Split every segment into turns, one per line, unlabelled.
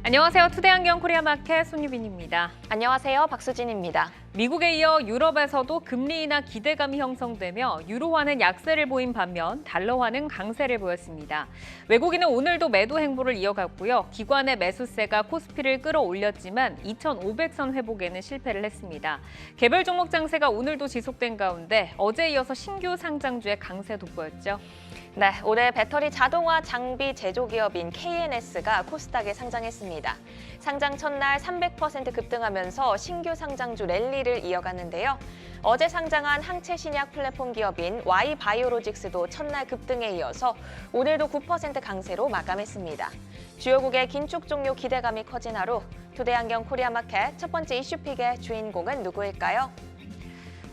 안녕하세요. 투데이안경 코리아마켓 손유빈입니다.
안녕하세요. 박수진입니다.
미국에 이어 유럽에서도 금리 인하 기대감이 형성되며 유로화는 약세를 보인 반면 달러화는 강세를 보였습니다. 외국인은 오늘도 매도 행보를 이어갔고요. 기관의 매수세가 코스피를 끌어올렸지만 2,500선 회복에는 실패를 했습니다. 개별 종목 장세가 오늘도 지속된 가운데 어제에 이어서 신규 상장주의 강세 돋보였죠.
네, 올해 배터리 자동화 장비 제조기업인 KNS가 코스닥에 상장했습니다. 상장 첫날 300% 급등하면서 신규 상장주 랠리를 이어갔는데요. 어제 상장한 항체 신약 플랫폼 기업인 Y바이오로직스도 첫날 급등에 이어서 오늘도 9% 강세로 마감했습니다. 주요국의 긴축 종료 기대감이 커진 하루, 투데이안경 코리아마켓 첫 번째 이슈픽의 주인공은 누구일까요?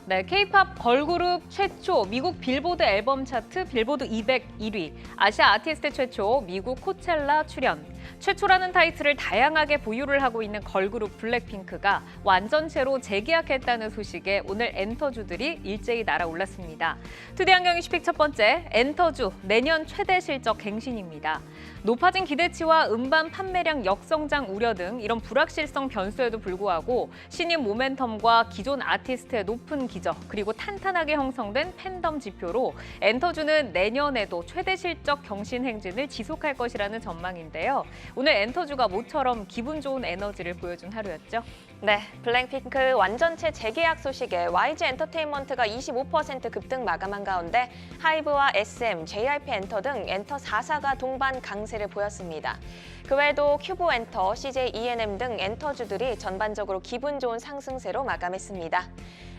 네, K-팝 걸그룹 최초 미국 빌보드 앨범 차트 빌보드 200 1위, 아시아 아티스트 최초 미국 코첼라 출연. 최초라는 타이틀을 다양하게 보유를 하고 있는 걸그룹 블랙핑크가 완전체로 재계약했다는 소식에 오늘 엔터주들이 일제히 날아올랐습니다. 투데이안경 이슈픽 첫 번째, 엔터주 내년 최대 실적 갱신입니다. 높아진 기대치와 음반 판매량 역성장 우려 등 이런 불확실성 변수에도 불구하고 신인 모멘텀과 기존 아티스트의 높은 기저 그리고 탄탄하게 형성된 팬덤 지표로 엔터주는 내년에도 최대 실적 경신 행진을 지속할 것이라는 전망인데요. 오늘 엔터주가 모처럼 기분 좋은 에너지를 보여준 하루였죠.
네, 블랙핑크 완전체 재계약 소식에 YG 엔터테인먼트가 25% 급등 마감한 가운데 하이브와 SM, JYP 엔터 등 엔터 4사가 동반 강세를 보였습니다. 그 외에도 큐브 엔터, CJ ENM 등 엔터주들이 전반적으로 기분 좋은 상승세로 마감했습니다.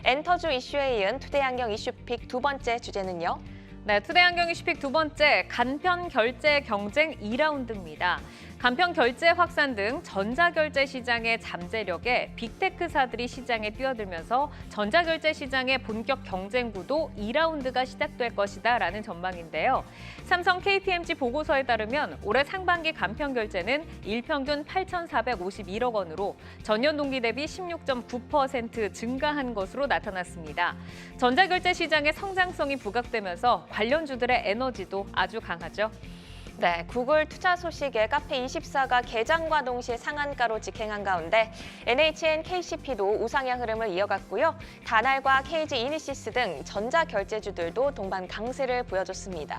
엔터주 이슈에 이은 투데이안경 이슈픽 두 번째 주제는요.
네, 투데이안경 이슈픽 두 번째, 간편 결제 경쟁 2라운드입니다. 간편 결제 확산 등 전자결제 시장의 잠재력에 빅테크사들이 시장에 뛰어들면서 전자결제 시장의 본격 경쟁 구도 2라운드가 시작될 것이다라는 전망인데요. 삼성 KPMG 보고서에 따르면 올해 상반기 간편 결제는 일평균 8,451억 원으로 전년 동기 대비 16.9% 증가한 것으로 나타났습니다. 전자결제 시장의 성장성이 부각되면서 관련주들의 에너지도 아주 강하죠.
네, 구글 투자 소식에 카페24가 개장과 동시에 상한가로 직행한 가운데 NHN KCP도 우상향 흐름을 이어갔고요. 다날과 KG 이니시스 등 전자결제주들도 동반 강세를 보여줬습니다.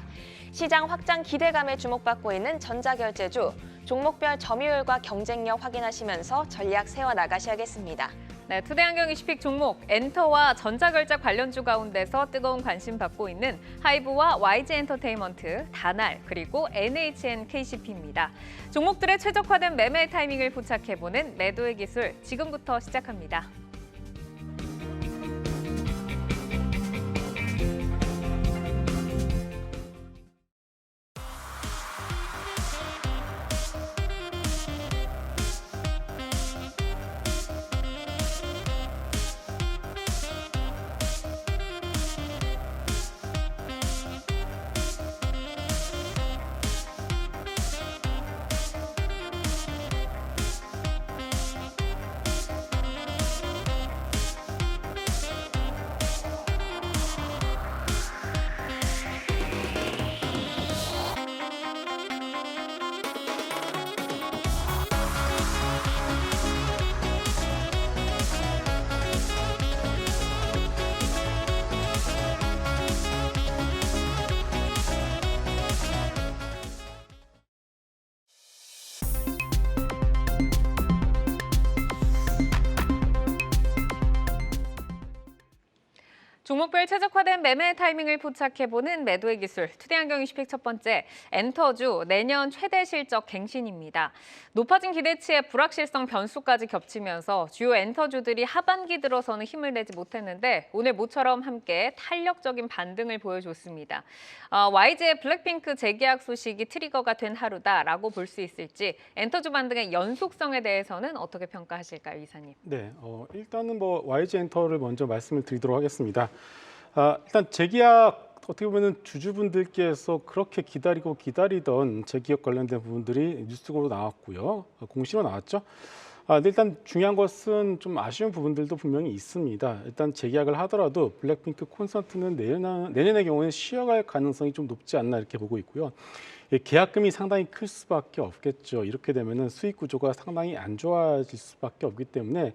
시장 확장 기대감에 주목받고 있는 전자결제주, 종목별 점유율과 경쟁력 확인하시면서 전략 세워나가셔야겠습니다.
네, 투데이안경 이슈픽 종목 엔터와 전자결제 관련주 가운데서 뜨거운 관심 받고 있는 하이브와 YG 엔터테인먼트, 다날 그리고 NHN KCP입니다. 종목들의 최적화된 매매 타이밍을 포착해보는 매도의 기술 지금부터 시작합니다. 종목별 최적화된 매매 타이밍을 포착해보는 매도의 기술, 투데이안경 이슈픽 첫 번째, 엔터주 내년 최대 실적 갱신입니다. 높아진 기대치에 불확실성 변수까지 겹치면서 주요 엔터주들이 하반기 들어서는 힘을 내지 못했는데 오늘 모처럼 함께 탄력적인 반등을 보여줬습니다. YG의 블랙핑크 재계약 소식이 트리거가 된 하루다라고 볼 수 있을지 엔터주 반등의 연속성에 대해서는 어떻게 평가하실까요, 이사님?
네, 일단은 YG 엔터를 먼저 말씀을 드리도록 하겠습니다. 일단 재계약 어떻게 보면 주주분들께서 그렇게 기다리던 재계약 관련된 부분들이 뉴스적으로 나왔고요, 공시로 나왔죠. 근데 일단 중요한 것은 좀 아쉬운 부분들도 분명히 있습니다. 일단 재계약을 하더라도 블랙핑크 콘서트는 내년의 경우는 쉬어갈 가능성이 좀 높지 않나 이렇게 보고 있고요. 계약금이 상당히 클 수밖에 없겠죠. 이렇게 되면은 수익 구조가 상당히 안 좋아질 수밖에 없기 때문에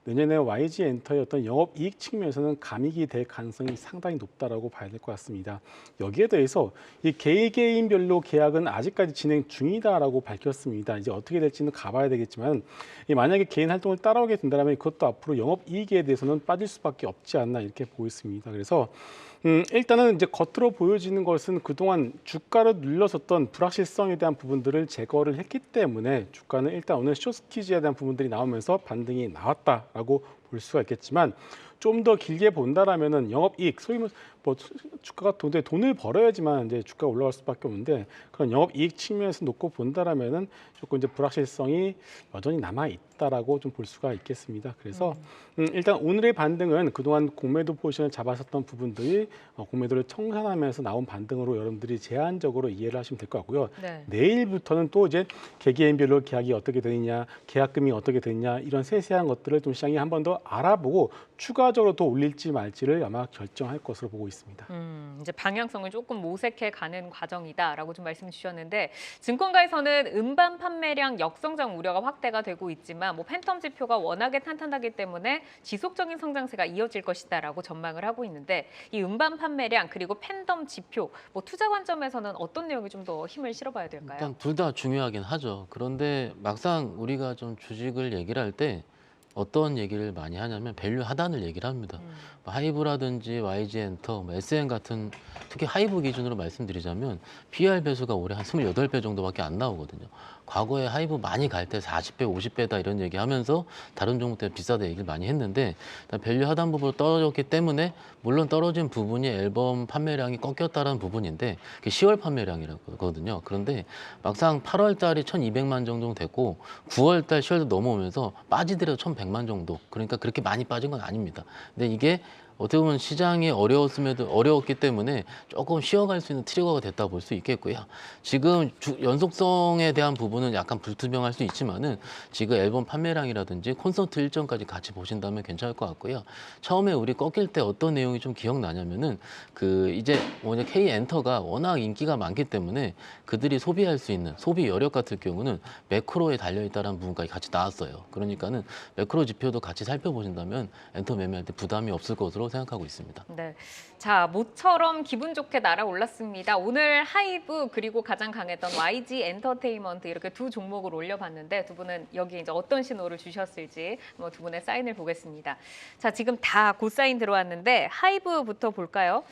내년에 YG 엔터의 어떤 영업 이익 측면에서는 감익이 될 가능성이 상당히 높다라고 봐야 될 것 같습니다. 여기에 대해서 이 개개인별로 계약은 아직까지 진행 중이다라고 밝혔습니다. 이제 어떻게 될지는 가봐야 되겠지만 만약에 개인 활동을 따라오게 된다면 그것도 앞으로 영업 이익에 대해서는 빠질 수밖에 없지 않나 이렇게 보고 있습니다. 그래서 일단은 이제 겉으로 보여지는 것은 그동안 주가를 눌러섰던 불확실성에 대한 부분들을 제거를 했기 때문에 주가는 일단 오늘 숏스퀴즈에 대한 부분들이 나오면서 반등이 나왔다라고 볼 수가 있겠지만 좀 더 길게 본다라면은 영업이익, 소위 뭐 주가가 돈을 벌어야지만 이제 주가가 올라갈 수밖에 없는데 그런 영업이익 측면에서 놓고 본다라면은 조금 이제 불확실성이 여전히 남아 있다라고 좀 볼 수가 있겠습니다. 그래서 일단 오늘의 반등은 그동안 공매도 포지션을 잡았었던 부분들이 공매도를 청산하면서 나온 반등으로 여러분들이 제한적으로 이해를 하시면 될 것 같고요.
네.
내일부터는 또 이제 개개인별로 계약이 어떻게 되느냐, 계약금이 어떻게 되느냐 이런 세세한 것들을 좀 시장이 한 번 더 알아보고 추가적으로 더 올릴지 말지를 아마 결정할 것으로 보고 있습니다.
이제 방향성을 조금 모색해 가는 과정이다라고 좀 말씀 주셨는데 증권가에서는 음반 판매량 역성장 우려가 확대가 되고 있지만 뭐 팬텀 지표가 워낙에 탄탄하기 때문에 지속적인 성장세가 이어질 것이다라고 전망을 하고 있는데 이 음반 판매량 그리고 팬덤 지표 뭐 투자 관점에서는 어떤 내용이 좀 더 힘을 실어봐야 될까요?
일단 둘 다 중요하긴 하죠. 그런데 막상 우리가 좀 주식을 얘기를 할 때 어떤 얘기를 많이 하냐면 밸류 하단을 얘기를 합니다. 뭐 하이브라든지 YG 엔터, 뭐 SN 같은 특히 하이브 기준으로 말씀드리자면 PER 배수가 올해 한 28배 정도밖에 안 나오거든요. 과거에 하이브 많이 갈 때 40배, 50배다 이런 얘기하면서 다른 종목 때문에 비싸다 얘기를 많이 했는데 밸류 하단 부분으로 떨어졌기 때문에 물론 떨어진 부분이 앨범 판매량이 꺾였다는 부분인데 그게 10월 판매량이라거든요. 그런데 막상 8월 달이 1,200만 정도 됐고 9월 달 10월도 넘어오면서 빠지더라도 1,100만 정도. 그러니까 그렇게 많이 빠진 건 아닙니다. 근데 이게 어떻게 보면 시장이 어려웠기 때문에 조금 쉬어갈 수 있는 트리거가 됐다 볼 수 있겠고요. 지금 연속성에 대한 부분은 약간 불투명할 수 있지만은 지금 앨범 판매량이라든지 콘서트 일정까지 같이 보신다면 괜찮을 것 같고요. 처음에 우리 꺾일 때 어떤 내용이 좀 기억나냐면은 이제 뭐냐 K 엔터가 워낙 인기가 많기 때문에 그들이 소비할 수 있는 소비 여력 같은 경우는 매크로에 달려 있다는 부분까지 같이 나왔어요. 그러니까는 매크로 지표도 같이 살펴보신다면 엔터 매매할 때 부담이 없을 것으로 생각하고 있습니다.
네, 자 모처럼 기분 좋게 날아올랐습니다. 오늘 하이브 그리고 가장 강했던 YG 엔터테인먼트 이렇게 두 종목을 올려봤는데 두 분은 여기 이제 어떤 신호를 주셨을지 한번 두 분의 사인을 보겠습니다. 자 지금 다 고사인 들어왔는데 하이브부터 볼까요?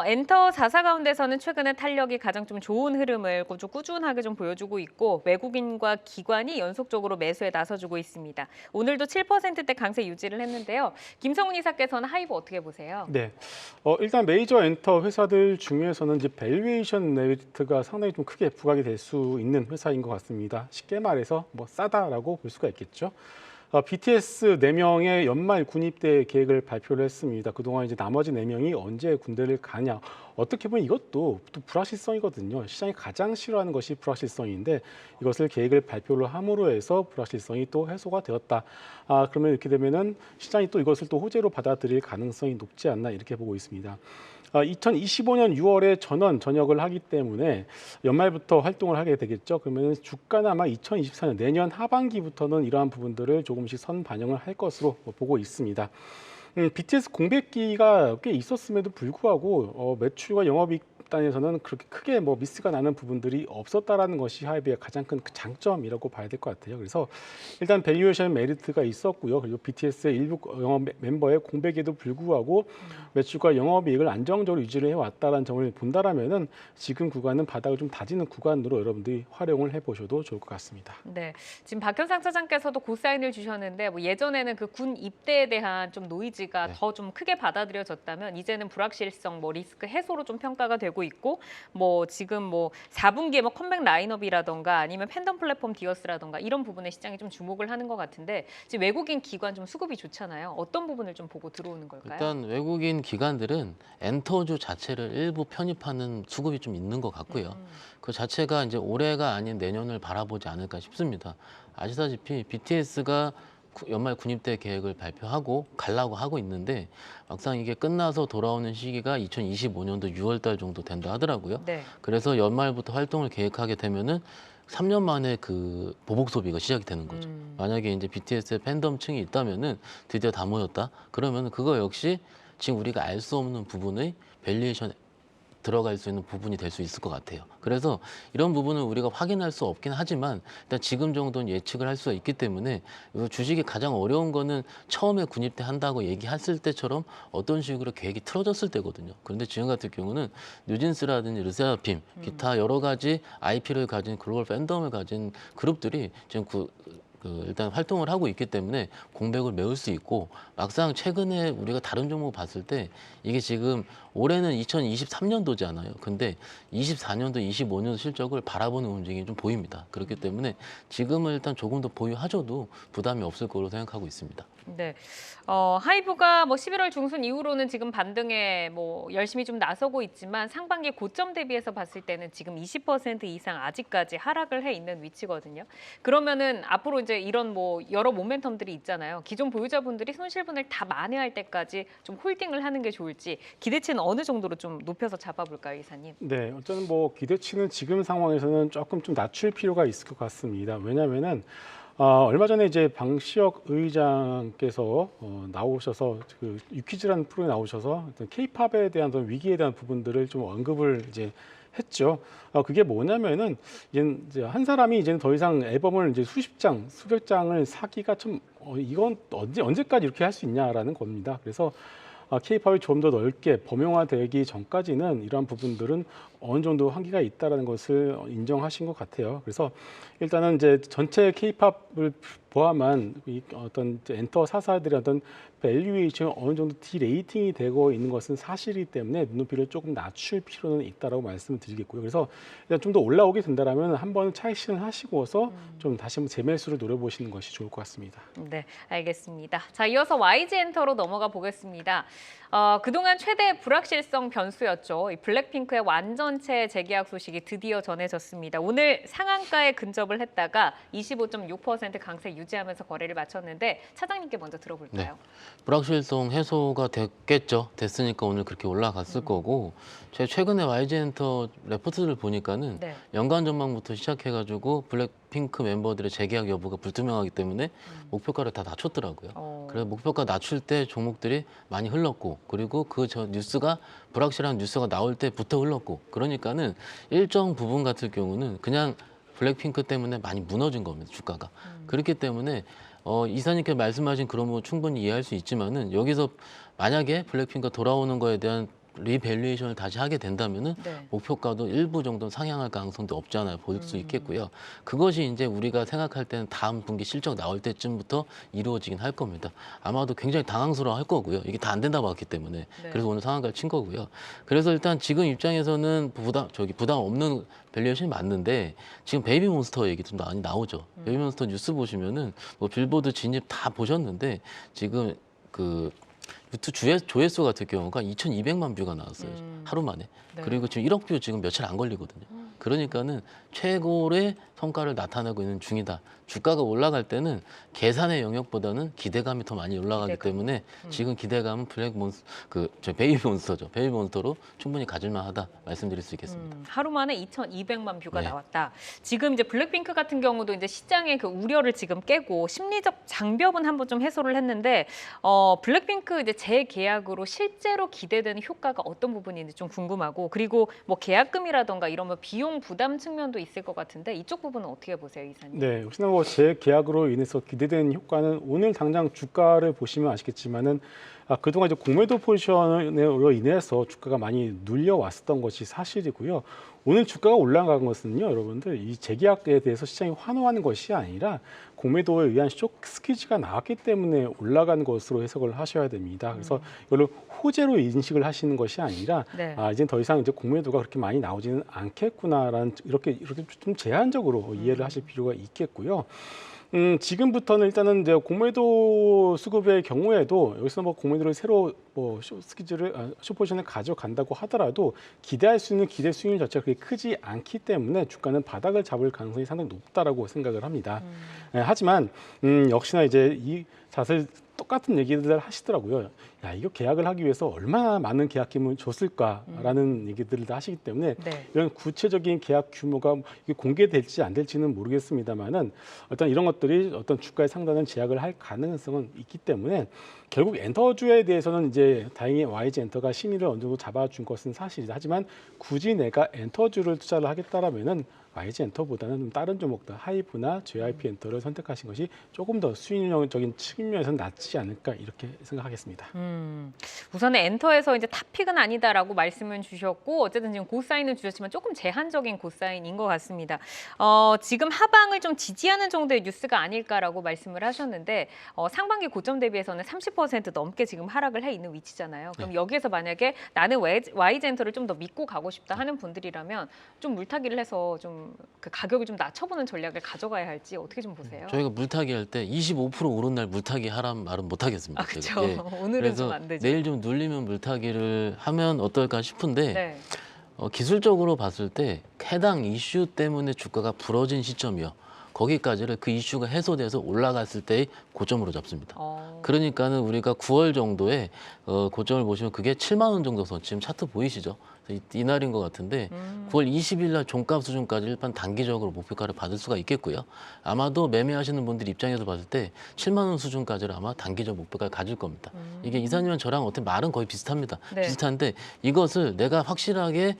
엔터 4사 가운데서는 최근에 탄력이 가장 좀 좋은 흐름을 좀 꾸준하게 좀 보여주고 있고 외국인과 기관이 연속적으로 매수에 나서주고 있습니다. 오늘도 7%대 강세 유지를 했는데요. 김성훈 이사께서는 하이브 어떻게 보세요?
네, 일단 메이저 엔터 회사들 중에서는 이제 밸류에이션 메리트가 상당히 좀 크게 부각이 될 수 있는 회사인 것 같습니다. 쉽게 말해서 뭐 싸다라고 볼 수가 있겠죠. BTS 4명의 연말 군입대 계획을 발표를 했습니다. 그동안 이제 나머지 4명이 언제 군대를 가냐. 어떻게 보면 이것도 또 불확실성이거든요. 시장이 가장 싫어하는 것이 불확실성인데 이것을 계획을 발표를 함으로 해서 불확실성이 또 해소가 되었다. 그러면 이렇게 되면은 시장이 또 이것을 또 호재로 받아들일 가능성이 높지 않나 이렇게 보고 있습니다. 2025년 6월에 전역을 하기 때문에 연말부터 활동을 하게 되겠죠. 그러면 주가는 아마 2024년 내년 하반기부터는 이러한 부분들을 조금씩 선반영을 할 것으로 보고 있습니다. BTS 공백기가 꽤 있었음에도 불구하고 매출과 영업이익 단에서는 그렇게 크게 뭐 미스가 나는 부분들이 없었다라는 것이 하이브의 가장 큰 장점이라고 봐야 될 것 같아요. 그래서 일단 밸류에이션 메리트가 있었고요. 그리고 BTS의 일부 영업 멤버의 공백에도 불구하고 매출과 영업이익을 안정적으로 유지를 해왔다는 점을 본다라면은 지금 구간은 바닥을 좀 다지는 구간으로 여러분들이 활용을 해보셔도 좋을 것 같습니다.
네, 지금 박현상 차장께서도 고사인을 주셨는데 뭐 예전에는 그 군 입대에 대한 좀 노이즈가 더 좀 크게 받아들여졌다면 이제는 불확실성, 뭐 리스크 해소로 좀 평가가 되고 되고 있고 뭐 지금 뭐 4분기에 뭐 컴백 라인업이라던가 아니면 팬덤 플랫폼 디어스라던가 이런 부분에 시장이 좀 주목을 하는 것 같은데 지금 외국인 기관 좀 수급이 좋잖아요. 어떤 부분을 좀 보고 들어오는 걸까요?
일단 외국인 기관들은 엔터주 자체를 일부 편입하는 수급이 좀 있는 것 같고요. 그 자체가 이제 올해가 아닌 내년을 바라보지 않을까 싶습니다. 아시다시피 BTS가 연말 군입대 계획을 발표하고 가려고 하고 있는데 막상 이게 끝나서 돌아오는 시기가 2025년도 6월 달 정도 된다 하더라고요.
네.
그래서 연말부터 활동을 계획하게 되면은 3년 만에 그 보복 소비가 시작이 되는 거죠. 만약에 이제 BTS의 팬덤층이 있다면은 드디어 다 모였다. 그러면 그거 역시 지금 우리가 알 수 없는 부분의 밸류에이션 들어갈 수 있는 부분이 될 수 있을 것 같아요. 그래서 이런 부분을 우리가 확인할 수 없긴 하지만 일단 지금 정도는 예측을 할 수가 있기 때문에 주식이 가장 어려운 거는 처음에 군입대 한다고 얘기했을 때처럼 어떤 식으로 계획이 틀어졌을 때거든요. 그런데 지금 같은 경우는 뉴진스라든지 르세라핌, 기타 여러 가지 IP를 가진 글로벌 팬덤을 가진 그룹들이 지금 일단 활동을 하고 있기 때문에 공백을 메울 수 있고 막상 최근에 우리가 다른 종목 봤을 때 이게 지금 올해는 2023년도잖아요. 근데 24년도, 25년도 실적을 바라보는 움직임이 좀 보입니다. 그렇기 때문에 지금은 일단 조금 더 보유하셔도 부담이 없을 거로 생각하고 있습니다.
네, 하이브가 뭐 11월 중순 이후로는 지금 반등에 뭐 열심히 좀 나서고 있지만 상반기 고점 대비해서 봤을 때는 지금 20% 이상 아직까지 하락을 해 있는 위치거든요. 그러면은 앞으로 이제 이런 뭐 여러 모멘텀들이 있잖아요. 기존 보유자분들이 손실분을 다 만회할 때까지 좀 홀딩을 하는 게 좋을지 기대치는 어느 정도로 좀 높여서 잡아볼까요, 이사님?
네, 어쩌면 뭐 기대치는 지금 상황에서는 조금 좀 낮출 필요가 있을 것 같습니다. 왜냐하면은 얼마 전에 이제 방시혁 의장께서 나오셔서 그 유퀴즈라는 프로에 나오셔서 K-팝에 대한 어떤 위기에 대한 부분들을 좀 언급을 이제 했죠. 그게 뭐냐면은 이제 한 사람이 이제는 더 이상 앨범을 이제 수십 장, 수백 장을 사기가 좀 이건 언제까지 이렇게 할 수 있냐라는 겁니다. 그래서 K-팝이 좀 더 넓게 범용화되기 전까지는 이러한 부분들은 어느 정도 한계가 있다라는 것을 인정하신 것 같아요. 그래서 일단은 이제 전체 K-팝을 포함한 이 어떤 엔터 사사들의 어떤 밸류에이션이 어느 정도 디레이팅이 되고 있는 것은 사실이기 때문에 눈높이를 조금 낮출 필요는 있다라고 말씀을 드리겠고요. 그래서 일단 좀 더 올라오게 된다라면 한번 차익 실현 하시고서 좀 다시 한번 재매수를 노려보시는 것이 좋을 것 같습니다.
네, 알겠습니다. 자, 이어서 YG엔터로 넘어가 보겠습니다. 그동안 최대 불확실성 변수였죠. 이 블랙핑크의 완전체 재계약 소식이 드디어 전해졌습니다. 오늘 상한가에 근접을 했다가 25.6% 강세 유지하면서 거래를 마쳤는데 차장님께 먼저 들어볼까요?
네. 불확실성 해소가 됐겠죠. 됐으니까 오늘 그렇게 올라갔을 거고 제가 최근에 YG엔터 레포트를 보니까는
네.
연간 전망부터 시작해가지고 블랙핑크 멤버들의 재계약 여부가 불투명하기 때문에 목표가를 다 낮췄더라고요. 그래서 목표가 낮출 때 종목들이 많이 흘렀고 그리고 그 뉴스가 불확실한 뉴스가 나올 때부터 흘렀고 그러니까는 일정 부분 같은 경우는 그냥 블랙핑크 때문에 많이 무너진 겁니다. 주가가. 그렇기 때문에 이사님께 말씀하신 그런 거 충분히 이해할 수 있지만은 여기서 만약에 블랙핑크가 돌아오는 거에 대한 리밸류에이션을 다시 하게 된다면은
네.
목표가도 일부 정도 상향할 가능성도 없지 않아요. 볼 수 있겠고요. 그것이 이제 우리가 생각할 때는 다음 분기 실적 나올 때쯤부터 이루어지긴 할 겁니다. 아마도 굉장히 당황스러워 할 거고요. 이게 다 안 된다고 봤기 때문에.
네.
그래서 오늘 상한가를 친 거고요. 그래서 일단 지금 입장에서는 부담 없는 밸류에이션이 맞는데 지금 베이비몬스터 얘기 좀 많이 나오죠. 베이비몬스터 뉴스 보시면은 뭐 빌보드 진입 다 보셨는데 지금 그 유튜브 조회수 같은 경우가 2,200만 뷰가 나왔어요. 하루 만에.
네.
그리고 지금 1억 뷰 지금 며칠 안 걸리거든요. 그러니까는 최고의 성과를 나타내고 있는 중이다. 주가가 올라갈 때는 계산의 영역보다는 기대감이 더 많이 올라가기
기대감.
때문에 지금 기대감은 베이비몬스터죠. 베이비몬스터로 충분히 가질만하다 말씀드릴 수 있겠습니다.
하루 만에 2,200만 뷰가
네.
나왔다. 지금 이제 블랙핑크 같은 경우도 이제 시장의 그 우려를 지금 깨고 심리적 장벽은 한번 좀 해소를 했는데 블랙핑크 이제 재계약으로 실제로 기대되는 효과가 어떤 부분인지 좀 궁금하고 그리고 뭐 계약금이라던가 이런 뭐 비용 부담 측면도 있을 것 같은데 이쪽 부분은 어떻게 보세요, 이사님?
네, 혹시나 뭐 재계약으로 인해서 기대되는 효과는 오늘 당장 주가를 보시면 아시겠지만은 그동안 이제 공매도 포지션으로 인해서 주가가 많이 눌려왔었던 것이 사실이고요. 오늘 주가가 올라간 것은요, 여러분들 이 재계약에 대해서 시장이 환호하는 것이 아니라 공매도에 의한 쇼크 스퀴즈가 나왔기 때문에 올라간 것으로 해석을 하셔야 됩니다. 그래서 이걸 호재로 인식을 하시는 것이 아니라
네.
이제 더 이상 이제 공매도가 그렇게 많이 나오지는 않겠구나라는 이렇게 좀 제한적으로 이해를 하실 필요가 있겠고요. 지금부터는 일단은 이제 공매도 수급의 경우에도 여기서 뭐 공매도를 새로 뭐 숏포지션을 가져간다고 하더라도 기대할 수 있는 기대 수익률 자체가 그렇게 크지 않기 때문에 주가는 바닥을 잡을 가능성이 상당히 높다라고 생각을 합니다. 하지만 역시나 이제 이 자세히 똑같은 얘기들 하시더라고요. 야, 이거 계약을 하기 위해서 얼마나 많은 계약금을 줬을까라는 얘기들을 다 하시기 때문에
네.
이런 구체적인 계약 규모가 이게 공개될지 안 될지는 모르겠습니다만은 어떤 이런 것들이 어떤 주가에 상당한 제약을 할 가능성은 있기 때문에 결국 엔터주에 대해서는 이제 다행히 YG 엔터가 심의를 어느 정도 잡아준 것은 사실이다. 하지만 굳이 내가 엔터주를 투자를 하겠다라면은 YG 엔터보다는 좀 다른 종목들 하이브나 JYP 엔터를 선택하신 것이 조금 더 수익률적인 측면에서는 낫지 않을까 이렇게 생각하겠습니다.
우선은 엔터에서 이제 탑픽은 아니다라고 말씀을 주셨고 어쨌든 지금 고사인은 주셨지만 조금 제한적인 고사인인 것 같습니다. 지금 하방을 좀 지지하는 정도의 뉴스가 아닐까라고 말씀을 하셨는데 상반기 고점 대비해서는 30% 넘게 지금 하락을 해 있는 위치잖아요. 그럼 여기에서 만약에 나는 YG 엔터를 좀 더 믿고 가고 싶다 하는 분들이라면 좀 물타기를 해서 좀 그 가격을 좀 낮춰보는 전략을 가져가야 할지 어떻게 좀 보세요?
저희가 물타기 할 때 25% 오른 날 물타기 하란 말은 못 하겠습니다.
아, 그렇죠.
제가. 예.
오늘은
그래서
좀 안 되죠.
내일 좀 눌리면 물타기를 하면 어떨까 싶은데
네.
기술적으로 봤을 때 해당 이슈 때문에 주가가 부러진 시점이요. 거기까지를 그 이슈가 해소돼서 올라갔을 때의 고점으로 잡습니다. 그러니까는 우리가 9월 정도에 고점을 보시면 그게 7만 원 정도 선 지금 차트 보이시죠? 이날인 것 같은데 9월 20일 날 종가 수준까지 일단 단기적으로 목표가를 받을 수가 있겠고요. 아마도 매매하시는 분들 입장에서 봤을 때 7만 원 수준까지를 아마 단기적 목표가를 가질 겁니다. 이게 이사님은 저랑 어떻게 말은 거의 비슷합니다.
네.
비슷한데 이것을 내가 확실하게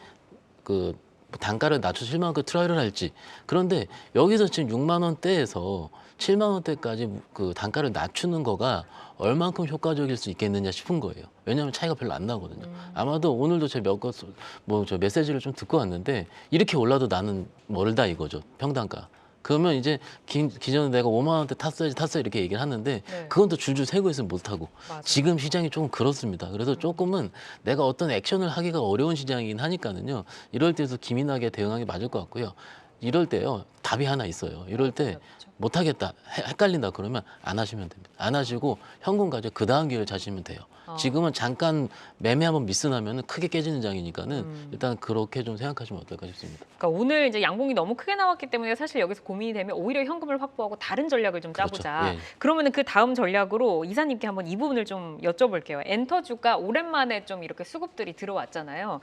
그 단가를 낮춰서 7만 원까지 트라이를 할지. 그런데 여기서 지금 6만 원대에서 7만 원대까지 그 단가를 낮추는 거가 얼만큼 효과적일 수 있겠느냐 싶은 거예요. 왜냐하면 차이가 별로 안 나거든요. 아마도 오늘도 제 저 메시지를 좀 듣고 왔는데 이렇게 올라도 나는 멀다 이거죠. 평단가. 그러면 이제 기존에 내가 5만 원대 탔어야지 이렇게 얘기를 하는데
네.
그건 또 줄줄 세고 있으면 못하고
맞아요.
지금 시장이 조금 그렇습니다. 그래서 조금은 내가 어떤 액션을 하기가 어려운 시장이긴 하니까는요. 이럴 때도 기민하게 대응하기 맞을 것 같고요. 이럴 때요. 답이 하나 있어요. 이럴 때 못하겠다, 헷갈린다 그러면 안 하시면 됩니다. 안 하시고 현금 가지고 그 다음 기회를 찾으시면 돼요. 지금은 잠깐 매매 한번 미스나면 크게 깨지는 장이니까는 일단 그렇게 좀 생각하시면 어떨까 싶습니다.
그러니까 오늘 이제 양봉이 너무 크게 나왔기 때문에 사실 여기서 고민이 되면 오히려 현금을 확보하고 다른 전략을 좀
그렇죠.
짜보자.
예.
그러면은 그 다음 전략으로 이사님께 한번 이 부분을 좀 여쭤볼게요. 엔터주가 오랜만에 좀 이렇게 수급들이 들어왔잖아요.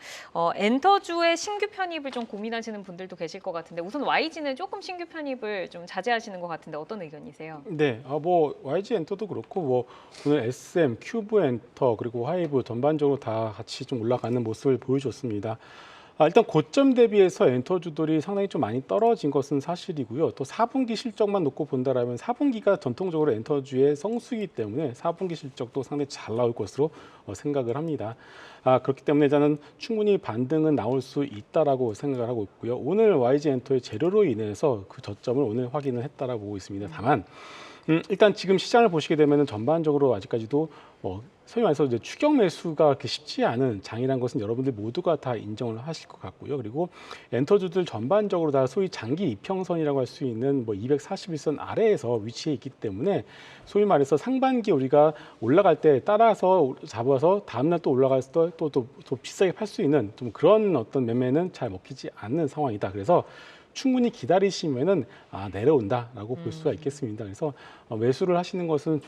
엔터주의 신규 편입을 좀 고민하시는 분들도 계실 것 같은데 우선 YG는 조금 신규 편입을 좀 자제하시는 것 같은데 어떤 의견이세요?
네, 뭐 YG 엔터도 그렇고 뭐 오늘 SM, 큐브 엔터 그리고 하이브 전반적으로 다 같이 좀 올라가는 모습을 보여줬습니다. 일단 고점 대비해서 엔터주들이 상당히 좀 많이 떨어진 것은 사실이고요. 또 4분기 실적만 놓고 본다라면 4분기가 전통적으로 엔터주의 성수이기 때문에 4분기 실적도 상당히 잘 나올 것으로 생각을 합니다. 그렇기 때문에 저는 충분히 반등은 나올 수 있다라고 생각을 하고 있고요. 오늘 YG 엔터의 재료로 인해서 그 저점을 오늘 확인을 했다라고 보고 있습니다. 다만 일단 지금 시장을 보시게 되면 전반적으로 아직까지도 소위 말해서 이제 추격 매수가 그렇게 쉽지 않은 장이라는 것은 여러분들 모두가 다 인정을 하실 것 같고요. 그리고 엔터주들 전반적으로 다 소위 장기 이평선이라고 할 수 있는 241선 아래에서 위치해 있기 때문에 소위 말해서 상반기 우리가 올라갈 때 따라서 잡아서 다음날 또 올라갈 때 또 비싸게 팔 수 있는 좀 그런 어떤 매매는 잘 먹히지 않는 상황이다. 그래서 충분히 기다리시면은 내려온다라고 볼 수가 있겠습니다. 그래서 매수를 하시는 것은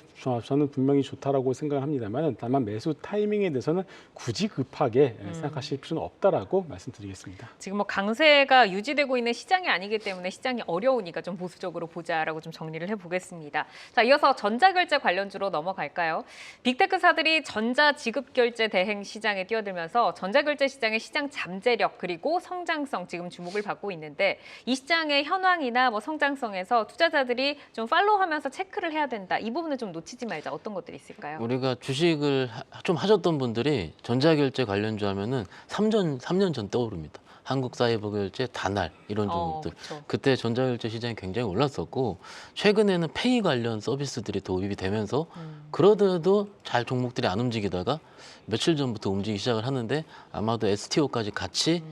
저는 분명히 좋다라고 생각합니다만 다만 매수 타이밍에 대해서는 굳이 급하게 생각하실 필요는 없다라고 말씀드리겠습니다.
지금 뭐 강세가 유지되고 있는 시장이 아니기 때문에 시장이 어려우니까 좀 보수적으로 보자라고 좀 정리를 해보겠습니다. 자, 이어서 전자결제 관련주로 넘어갈까요? 빅테크사들이 전자지급결제 대행 시장에 뛰어들면서 전자결제 시장의 시장 잠재력 그리고 성장성 지금 주목을 받고 있는데 이 시장의 현황이나 뭐 성장성에서 투자자들이 좀 팔로우하면서 체크를 해야 된다. 이 부분은 좀 놓치지 말자. 어떤 것들이 있을까요?
우리가 주식을 좀 하셨던 분들이 전자결제 관련주 하면은 3년 전 떠오릅니다. 한국사이버결제, 다날 이런 종목들.
그쵸.
그때 전자결제 시장이 굉장히 올랐었고 최근에는 페이 관련 서비스들이 도입이 되면서 그러더라도 잘 종목들이 안 움직이다가 며칠 전부터 움직이기 시작을 하는데 아마도 STO까지 같이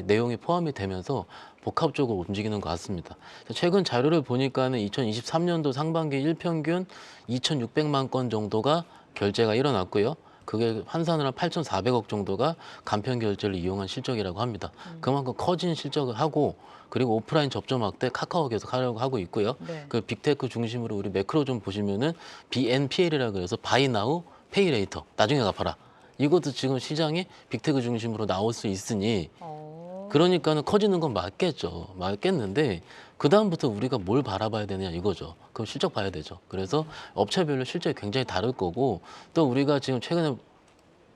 내용이 포함이 되면서 복합적으로 움직이는 것 같습니다. 최근 자료를 보니까는 2023년도 상반기 일평균 2,600만 건 정도가 결제가 일어났고요. 그게 환산을 한 8,400억 정도가 간편 결제를 이용한 실적이라고 합니다. 그만큼 커진 실적을 하고 그리고 오프라인 접점 확대 카카오 계속 하려고 하고 있고요.
네.
그 빅테크 중심으로 우리 매크로 좀 보시면은 BNPL이라 그래서 Buy Now, Pay Later 나중에 갚아라. 이것도 지금 시장이 빅테크 중심으로 나올 수 있으니 그러니까는 커지는 건 맞겠죠. 맞겠는데 그 다음부터 우리가 뭘 바라봐야 되느냐 이거죠. 그럼 실적 봐야 되죠. 그래서 업체별로 실적이 굉장히 다를 거고 또 우리가 지금 최근에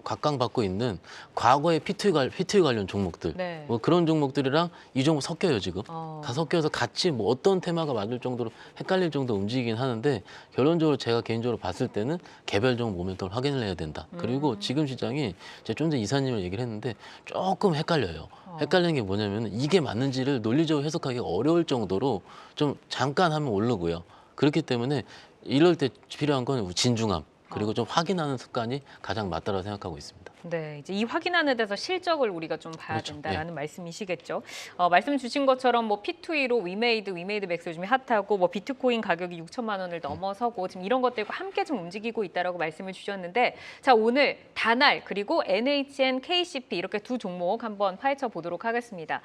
각광받고 있는 과거의 P2E 관련 종목들
네.
뭐 그런 종목들이랑 이 종목 섞여요 지금. 다 섞여서 같이 뭐 어떤 테마가 맞을 정도로 헷갈릴 정도 움직이긴 하는데 결론적으로 제가 개인적으로 봤을 때는 개별적 모멘텀을 확인을 해야 된다. 그리고 지금 시장이 제가 좀 전에 이사님을 얘기를 했는데 조금 헷갈려요. 헷갈리는 게 뭐냐면 이게 맞는지를 논리적으로 해석하기가 어려울 정도로 좀 잠깐 하면 오르고요. 그렇기 때문에 이럴 때 필요한 건 진중함. 그리고 좀 확인하는 습관이 가장 맞다고 생각하고 있습니다.
네, 이제 이 확인하는 데서 실적을 우리가 좀 봐야
그렇죠.
된다라는 말씀이시겠죠. 말씀 주신 것처럼 뭐 P2E로 위메이드 맥스 요즘에 핫하고 뭐 비트코인 가격이 6천만 원을 넘어서고 지금 이런 것들과 함께 좀 움직이고 있다라고 말씀을 주셨는데 자 오늘 다날 그리고 NHN KCP 이렇게 두 종목 한번 파헤쳐 보도록 하겠습니다.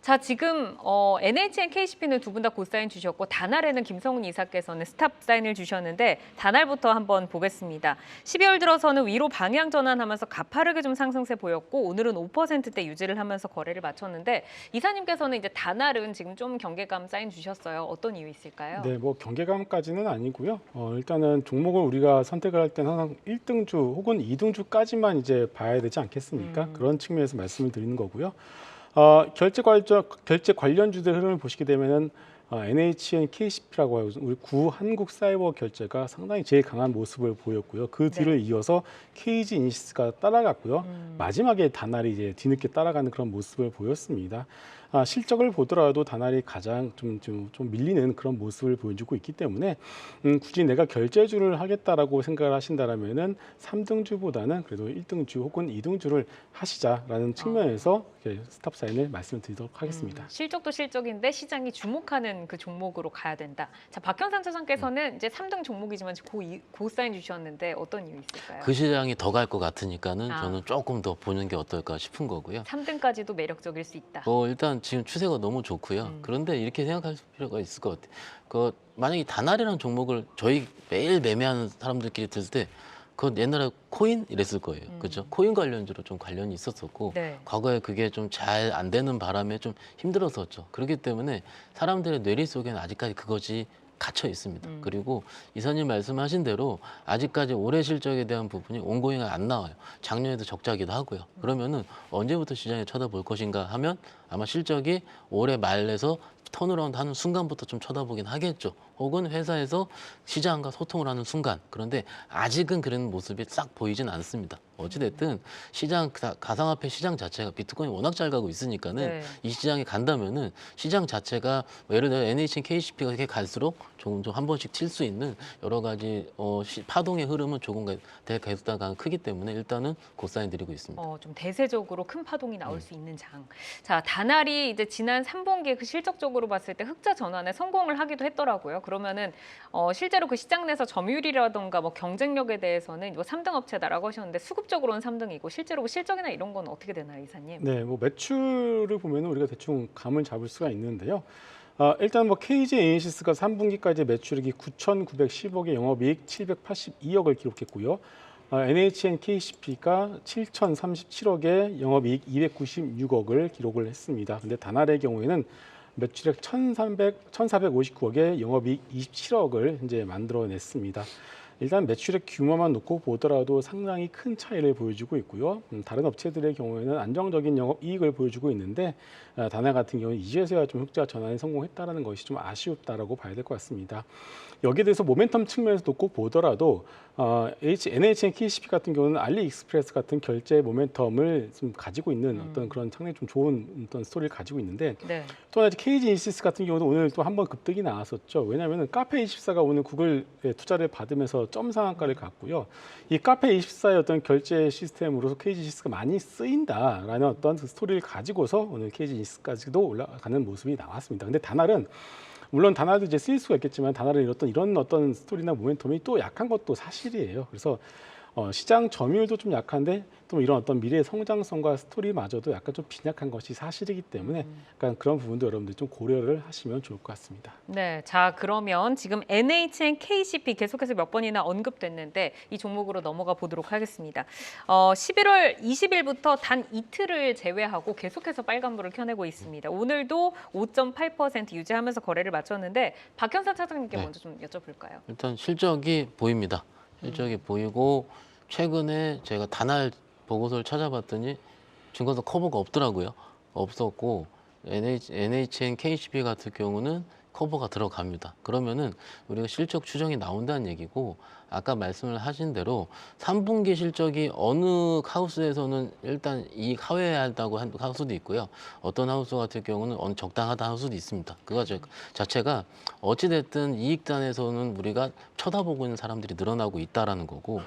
자 지금 NHN KCP는 두 분 다 고사인 주셨고 다날에는 김성훈 이사께서는 스탑 사인을 주셨는데 다날부터 한번 보겠습니다. 12월 들어서는 위로 방향 전환하면서 가파르게 좀 상승세 보였고 오늘은 5%대 유지를 하면서 거래를 마쳤는데 이사님께서는 이제 다날은 지금 좀 경계감 사인 주셨어요. 어떤 이유 있을까요?
네, 뭐 경계감까지는 아니고요. 일단은 종목을 우리가 선택을 할 때는 항상 1등주 혹은 2등주까지만 이제 봐야 되지 않겠습니까? 그런 측면에서 말씀을 드리는 거고요. 결제 관련주들 흐름을 보시게 되면은 NHN KCP라고 하고 우리 구한국사이버 결제가 상당히 제일 강한 모습을 보였고요. 그 뒤를 이어서 KG 이니시스가 따라갔고요. 마지막에 다날이 이제 뒤늦게 따라가는 그런 모습을 보였습니다. 실적을 보더라도 다날이 가장 좀 밀리는 그런 모습을 보여주고 있기 때문에 굳이 내가 결제주를 하겠다라고 생각을 하신다라면은 3등주보다는 그래도 1등주 혹은 2등주를 하시자라는 측면에서 스탑 사인을 말씀드리도록 하겠습니다.
실적도 실적인데 시장이 주목하는 그 종목으로 가야 된다. 자 박현상 차장께서는 이제 3등 종목이지만 고 사인 주셨는데 어떤 이유 있을까요?
그 시장이 더 갈 것 같으니까는
아.
저는 조금 더 보는 게 어떨까 싶은 거고요.
3등까지도 매력적일 수 있다.
일단 지금 추세가 너무 좋고요. 그런데 이렇게 생각할 필요가 있을 것 같아요. 만약에 다날이라는 종목을 저희 매일 매매하는 사람들끼리 들을 때 그건 옛날에 코인 이랬을 거예요. 그렇죠? 코인 관련주로 좀 관련이 있었었고
네.
과거에 그게 좀 잘 안 되는 바람에 좀 힘들었었죠. 그렇기 때문에 사람들의 뇌리 속에는 아직까지 그것이 갇혀 있습니다. 그리고 이사님 말씀하신 대로 아직까지 올해 실적에 대한 부분이 온고잉 안 나와요. 작년에도 적자기도 하고요. 그러면은 언제부터 시장에 쳐다볼 것인가 하면 아마 실적이 올해 말에서 턴어라운드 하는 순간부터 좀 쳐다보긴 하겠죠. 혹은 회사에서 시장과 소통을 하는 순간. 그런데 아직은 그런 모습이 싹 보이진 않습니다. 어찌됐든 시장 가상화폐 시장 자체가 비트코인이 워낙 잘 가고 있으니까는
네.
이 시장에 간다면은 시장 자체가 예를 들어 NHN KCP가 이렇게 갈수록 조금 좀 한 번씩 튈 수 있는 여러 가지 파동의 흐름은 조금 계속다가 크기 때문에 일단은 고사인 드리고 있습니다.
좀 대세적으로 큰 파동이 나올 수 있는 장. 자, 다날이 이제 지난 3분기에 그 실적적으로 봤을 때 흑자 전환에 성공을 하기도 했더라고요. 그러면은 실제로 그 시장 내에서 점유율이라던가 뭐 경쟁력에 대해서는 이거 3등 업체다라고 하셨는데 수급적으로는 3등이고 실제로 그 실적이나 이런 건 어떻게 되나요, 이사님?
네, 뭐 매출을 보면 우리가 대충 감을 잡을 수가 있는데요. 일단 뭐 KG 에이시스가 3분기까지 매출액이 9,910억의 영업이익 782억을 기록했고요. NHN KCP가 7,037억의 영업이익 296억을 기록을 했습니다. 근데 다날의 경우에는 매출액 1,459억의 영업이익 27억을 현재 만들어냈습니다. 일단 매출의 규모만 놓고 보더라도 상당히 큰 차이를 보여주고 있고요. 다른 업체들의 경우에는 안정적인 영업 이익을 보여주고 있는데 다나 같은 경우는 이제서야 좀 흑자 전환에 성공했다는 것이 좀 아쉽다라고 봐야 될 것 같습니다. 여기에 대해서 모멘텀 측면에서 놓고 보더라도 NHN KCP 같은 경우는 알리익스프레스 같은 결제 모멘텀을 좀 가지고 있는 어떤 그런 상당히 좀 좋은 어떤 스토리를 가지고 있는데
네.
또 하나 KG이시스 같은 경우도 오늘 또 한 번 급등이 나왔었죠. 왜냐하면 카페24가 오늘 구글의 투자를 받으면서 점 상한가를 갔고요. 이 카페24의 어떤 결제 시스템으로서 KG이시스가 많이 쓰인다라는 어떤 그 스토리를 가지고서 오늘 KG이시스까지도 올라가는 모습이 나왔습니다. 근데 다날은 물론 다날도 이제 쓰일 수가 있겠지만 다날은 이런 어떤 스토리나 모멘텀이 또 약한 것도 사실이에요. 그래서 시장 점유율도 좀 약한데 또 이런 어떤 미래 성장성과 스토리마저도 약간 좀 빈약한 것이 사실이기 때문에 약간 그런 부분도 여러분들 좀 고려를 하시면 좋을 것 같습니다.
네, 자 그러면 지금 NHN KCP 계속해서 몇 번이나 언급됐는데 이 종목으로 넘어가 보도록 하겠습니다. 11월 20일부터 단 이틀을 제외하고 계속해서 빨간불을 켜내고 있습니다. 오늘도 5.8% 유지하면서 거래를 마쳤는데 박현사 차장님께
네.
먼저 좀 여쭤볼까요?
일단 실적이 보입니다. 실적이 보이고 최근에 제가 다날 보고서를 찾아봤더니 증권사 커버가 없더라고요. 없었고 NHN KCP 같은 경우는 커버가 들어갑니다. 그러면은 우리가 실적 추정이 나온다는 얘기고 아까 말씀을 하신 대로 3분기 실적이 어느 하우스에서는 일단 이익 하회한다고 한 하우스도 있고요. 어떤 하우스 같은 경우는 어느 적당하다 하우스도 있습니다. 그거 자체가 어찌됐든 이익단에서는 우리가 쳐다보고 있는 사람들이 늘어나고 있다라는 거고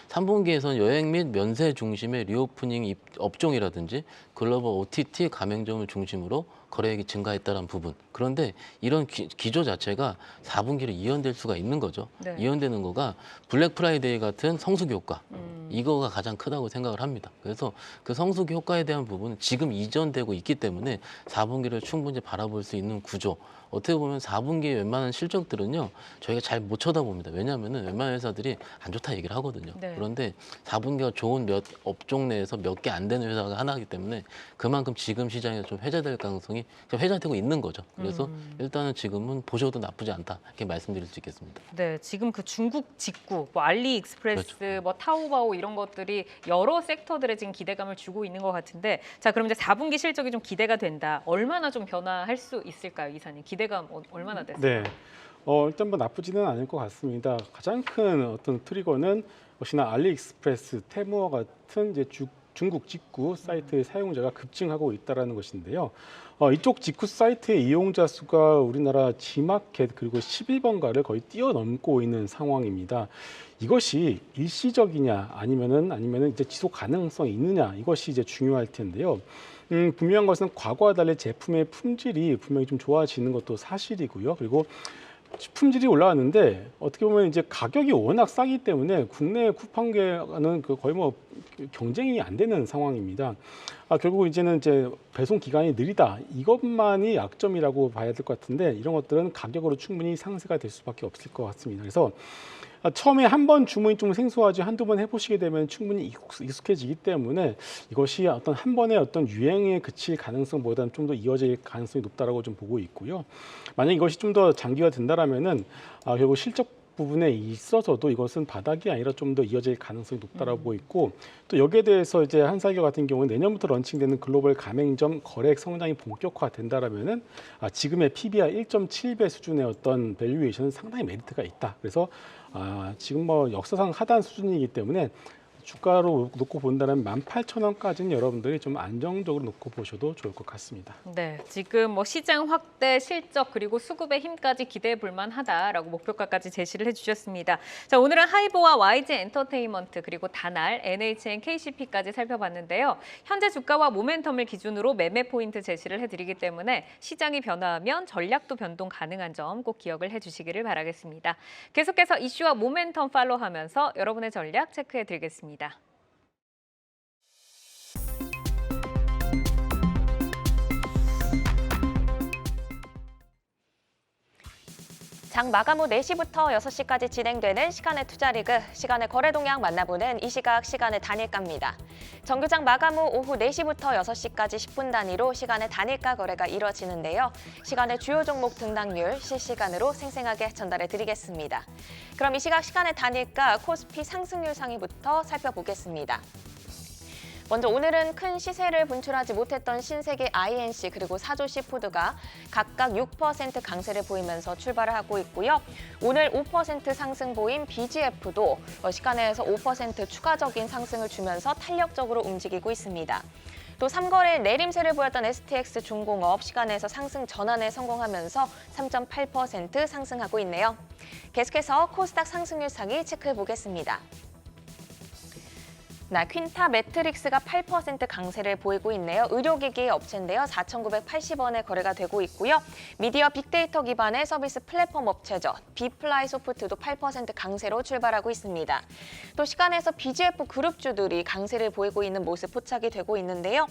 3분기에서는 여행 및 면세 중심의 리오프닝 업종이라든지 글로벌 OTT 가맹점을 중심으로 거래액이 증가했다는 부분. 그런데 이런 기조 자체가 4분기로 이연될 수가 있는 거죠.
네.
이연되는 거가 블랙 프라이데이 같은 성수기 효과. 이거가 가장 크다고 생각을 합니다. 그래서 그 성수기 효과에 대한 부분은 지금 이전되고 있기 때문에 4분기를 충분히 바라볼 수 있는 구조. 어떻게 보면 4분기에 웬만한 실적들은요. 저희가 잘 못 쳐다봅니다. 왜냐하면 웬만한 회사들이 안 좋다 얘기를 하거든요.
네.
그런데 4분기가 좋은 몇 업종 내에서 몇 개 안 되는 회사가 하나이기 때문에 그만큼 지금 시장에서 좀 회자될 가능성이 좀 회자되고 있는 거죠. 그래서 일단은 지금은 보셔도 나쁘지 않다 이렇게 말씀드릴 수 있겠습니다.
네, 지금 그 중국 직구, 뭐 알리익스프레스,
그렇죠.
뭐 타오바오 이런 것들이 여러 섹터들에 지금 기대감을 주고 있는 것 같은데, 자 그럼 이제 4분기 실적이 좀 기대가 된다. 얼마나 좀 변화할 수 있을까요, 이사님? 기대감 얼마나 됐어요?
네. 일단 뭐 나쁘지는 않을 것 같습니다. 가장 큰 어떤 트리거는 역시나 알리익스프레스, 테무어 같은 이제 중국 직구 사이트의 사용자가 급증하고 있다는 것인데요. 이쪽 직구 사이트의 이용자 수가 우리나라 G마켓 그리고 11번가를 거의 뛰어넘고 있는 상황입니다. 이것이 일시적이냐 아니면은 이제 지속 가능성이 있느냐 이것이 이제 중요할 텐데요. 분명한 것은 과거와 달리 제품의 품질이 분명히 좀 좋아지는 것도 사실이고요. 그리고 품질이 올라왔는데 어떻게 보면 이제 가격이 워낙 싸기 때문에 국내 쿠팡계는 거의 뭐 경쟁이 안 되는 상황입니다. 결국 이제는 이제 배송 기간이 느리다 이것만이 약점이라고 봐야 될 것 같은데 이런 것들은 가격으로 충분히 상쇄가 될 수밖에 없을 것 같습니다. 그래서 처음에 한 번 주문이 좀 생소하지 한두 번 해보시게 되면 충분히 익숙해지기 때문에 이것이 어떤 한 번의 어떤 유행에 그칠 가능성보다는 좀 더 이어질 가능성이 높다라고 좀 보고 있고요. 만약 이것이 좀 더 장기화 된다라면은 결국 실적 부분에 있어서도 이것은 바닥이 아니라 좀 더 이어질 가능성이 높다라고 보고 있고 또 여기에 대해서 이제 한사이가 같은 경우는 내년부터 런칭되는 글로벌 가맹점 거래액 성장이 본격화된다라면은 지금의 PBR 1.7배 수준의 어떤 밸류에이션은 상당히 메리트가 있다. 그래서 지금 뭐 역사상 하단 수준이기 때문에 주가로 놓고 본다면 18,000원까지는 여러분들이 좀 안정적으로 놓고 보셔도 좋을 것 같습니다.
네, 지금 뭐 시장 확대, 실적 그리고 수급의 힘까지 기대해 볼 만하다라고 목표가까지 제시를 해주셨습니다. 자, 오늘은 하이보와 YG 엔터테인먼트 그리고 다날, NHN KCP까지 살펴봤는데요. 현재 주가와 모멘텀을 기준으로 매매 포인트 제시를 해드리기 때문에 시장이 변화하면 전략도 변동 가능한 점 꼭 기억을 해주시기를 바라겠습니다. 계속해서 이슈와 모멘텀 팔로우하면서 여러분의 전략 체크해드리겠습니다.
장 마감 후 4시부터 6시까지 진행되는 시간의 투자리그, 시간의 거래 동향 만나보는 이 시간의 단일가입니다. 정규장 마감 후 오후 4시부터 6시까지 10분 단위로 시간의 단일가 거래가 이뤄지는데요. 시간의 주요 종목 등락률 실시간으로 생생하게 전달해 드리겠습니다. 그럼 이 시간의 단일가 코스피 상승률 상위부터 살펴보겠습니다. 먼저 오늘은 큰 시세를 분출하지 못했던 신세계 INC 그리고 사조시푸드가 각각 6% 강세를 보이면서 출발을 하고 있고요. 오늘 5% 상승 보인 BGF도 시간에서 5% 추가적인 상승을 주면서 탄력적으로 움직이고 있습니다. 또 3거래일 내림세를 보였던 STX 중공업 시간에서 상승 전환에 성공하면서 3.8% 상승하고 있네요. 계속해서 코스닥 상승률 상위 체크해 보겠습니다. 퀸타 매트릭스가 8% 강세를 보이고 있네요. 의료기기 업체인데요. 4,980원에 거래가 되고 있고요. 미디어 빅데이터 기반의 서비스 플랫폼 업체죠. 비플라이 소프트도 8% 강세로 출발하고 있습니다. 또 시간에서 BGF 그룹주들이 강세를 보이고 있는 모습 포착이 되고 있는데요.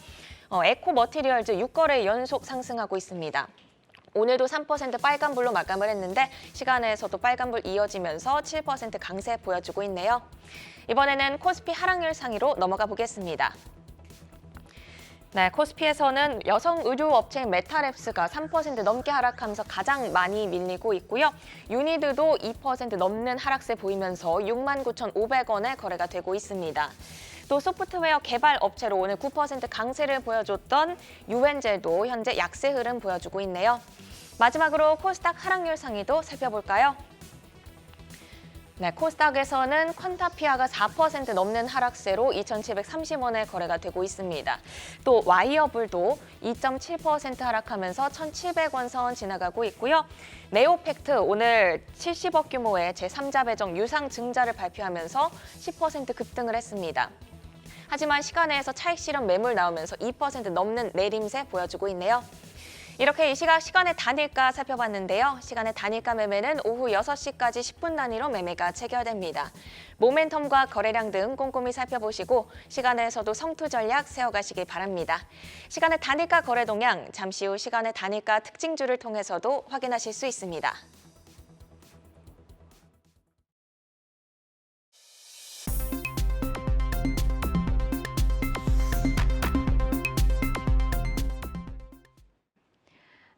에코 머티리얼즈 6거래 연속 상승하고 있습니다. 오늘도 3% 빨간불로 마감을 했는데 시간에서도 빨간불 이어지면서 7% 강세 보여주고 있네요. 이번에는 코스피 하락률 상위로 넘어가 보겠습니다. 코스피에서는 여성 의류 업체인 메타랩스가 3% 넘게 하락하면서 가장 많이 밀리고 있고요. 유니드도 2% 넘는 하락세 보이면서 69,500원에 거래가 되고 있습니다. 또 소프트웨어 개발 업체로 오늘 9% 강세를 보여줬던 유엔젤도 현재 약세 흐름 보여주고 있네요. 마지막으로 코스닥 하락률 상위도 살펴볼까요? 코스닥에서는 퀀타피아가 4% 넘는 하락세로 2,730원에 거래가 되고 있습니다. 또 와이어블도 2.7% 하락하면서 1,700원 선 지나가고 있고요. 네오팩트 오늘 70억 규모의 제3자 배정 유상 증자를 발표하면서 10% 급등을 했습니다. 하지만 시간에서 차익 실현 매물 나오면서 2% 넘는 내림세 보여주고 있네요. 이렇게 이 시간의 단일가 살펴봤는데요. 시간의 단일가 매매는 오후 6시까지 10분 단위로 매매가 체결됩니다. 모멘텀과 거래량 등 꼼꼼히 살펴보시고 시간에서도 성투 전략 세워가시기 바랍니다. 시간의 단일가 거래 동향, 잠시 후 시간의 단일가 특징주를 통해서도 확인하실 수 있습니다.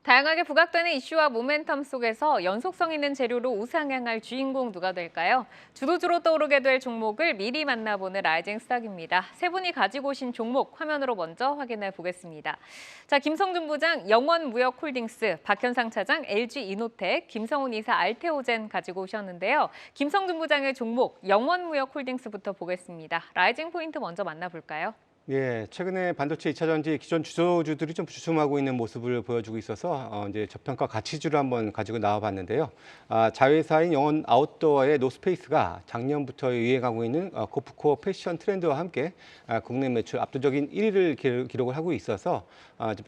다양하게 부각되는 이슈와 모멘텀 속에서 연속성 있는 재료로 우상향할 주인공 누가 될까요? 주도주로 떠오르게 될 종목을 미리 만나보는 라이징 스탁입니다. 세 분이 가지고 오신 종목 화면으로 먼저 확인해 보겠습니다. 자, 김성준 부장 영원무역홀딩스, 박현상 차장 LG이노텍, 김성훈 이사 알테오젠 가지고 오셨는데요. 김성준 부장의 종목 영원무역홀딩스부터 보겠습니다. 라이징 포인트 먼저 만나볼까요?
예, 최근에 반도체 2차 전지 기존 주도주들이 좀 주춤하고 있는 모습을 보여주고 있어서 이제 저평가 가치주를 한번 가지고 나와봤는데요. 자회사인 영원 아웃도어의 노스페이스가 작년부터 유행하고 있는 고프코 패션 트렌드와 함께 국내 매출 압도적인 1위를 기록을 하고 있어서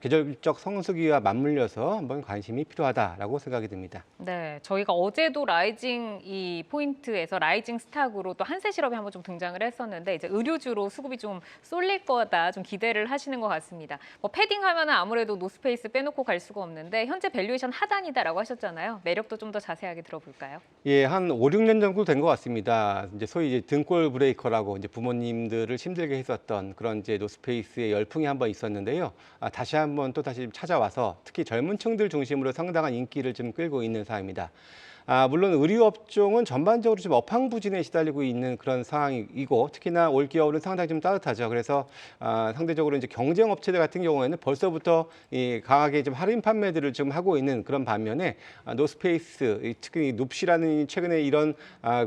계절적 성수기와 맞물려서 한번 관심이 필요하다라고 생각이 듭니다.
네, 저희가 어제도 라이징 이 포인트에서 라이징 스탁으로 또 한세실업이 한번 좀 등장을 했었는데 이제 의류주로 수급이 좀 쏠릴 거다 좀 기대를 하시는 것 같습니다. 패딩하면 아무래도 노스페이스 빼놓고 갈 수가 없는데 현재 밸류에이션 하단이다라고 하셨잖아요. 매력도 좀 더 자세하게 들어볼까요?
예, 한 5, 6년 정도 된 것 같습니다. 이제 소위 이제 등골 브레이커라고 이제 부모님들을 힘들게 했었던 그런 이제 노스페이스의 열풍이 한번 있었는데요. 다시 한번 또 다시 찾아와서 특히 젊은 층들 중심으로 상당한 인기를 좀 끌고 있는 사입니다. 물론 의류 업종은 전반적으로 좀 업황부진에 시달리고 있는 그런 상황이고 특히나 올 겨울은 상당히 좀 따뜻하죠. 그래서 상대적으로 이제 경쟁 업체들 같은 경우에는 벌써부터 강하게 좀 할인 판매들을 좀 하고 있는 그런 반면에 노스페이스, 특히 눕시라는 최근에 이런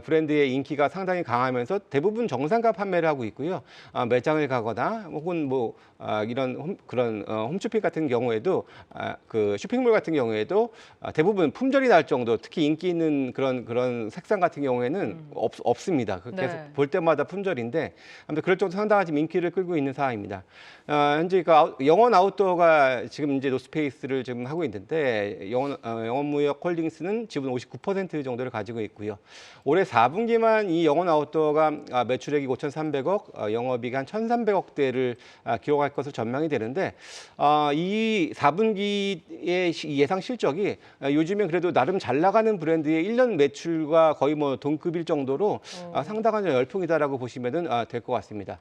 브랜드의 인기가 상당히 강하면서 대부분 정상가 판매를 하고 있고요. 매장을 가거나 혹은 뭐 이런 그런 홈쇼핑 같은 경우에도 그 쇼핑몰 같은 경우에도 대부분 품절이 날 정도 특히 인기 있는 그런 색상 같은 경우에는 없습니다. 계속
네.
볼 때마다 품절인데 아무튼 그럴 정도 상당한 지금 인기를 끌고 있는 상황입니다. 현재 그 영원 아웃도어가 지금 이제 노스페이스를 지금 하고 있는데 영원무역홀딩스는 지분 59% 정도를 가지고 있고요. 올해 4분기만 이 영원 아웃도어가 매출액이 5,300억, 영업이익 한 1,300억대를 기록할 것으로 전망이 되는데 이 4분기의 예상 실적이 요즘에 그래도 나름 잘 나가는 브랜드의 1년 매출과 거의 뭐 동급일 정도로 상당한 열풍이다라고 보시면은 될 것 같습니다.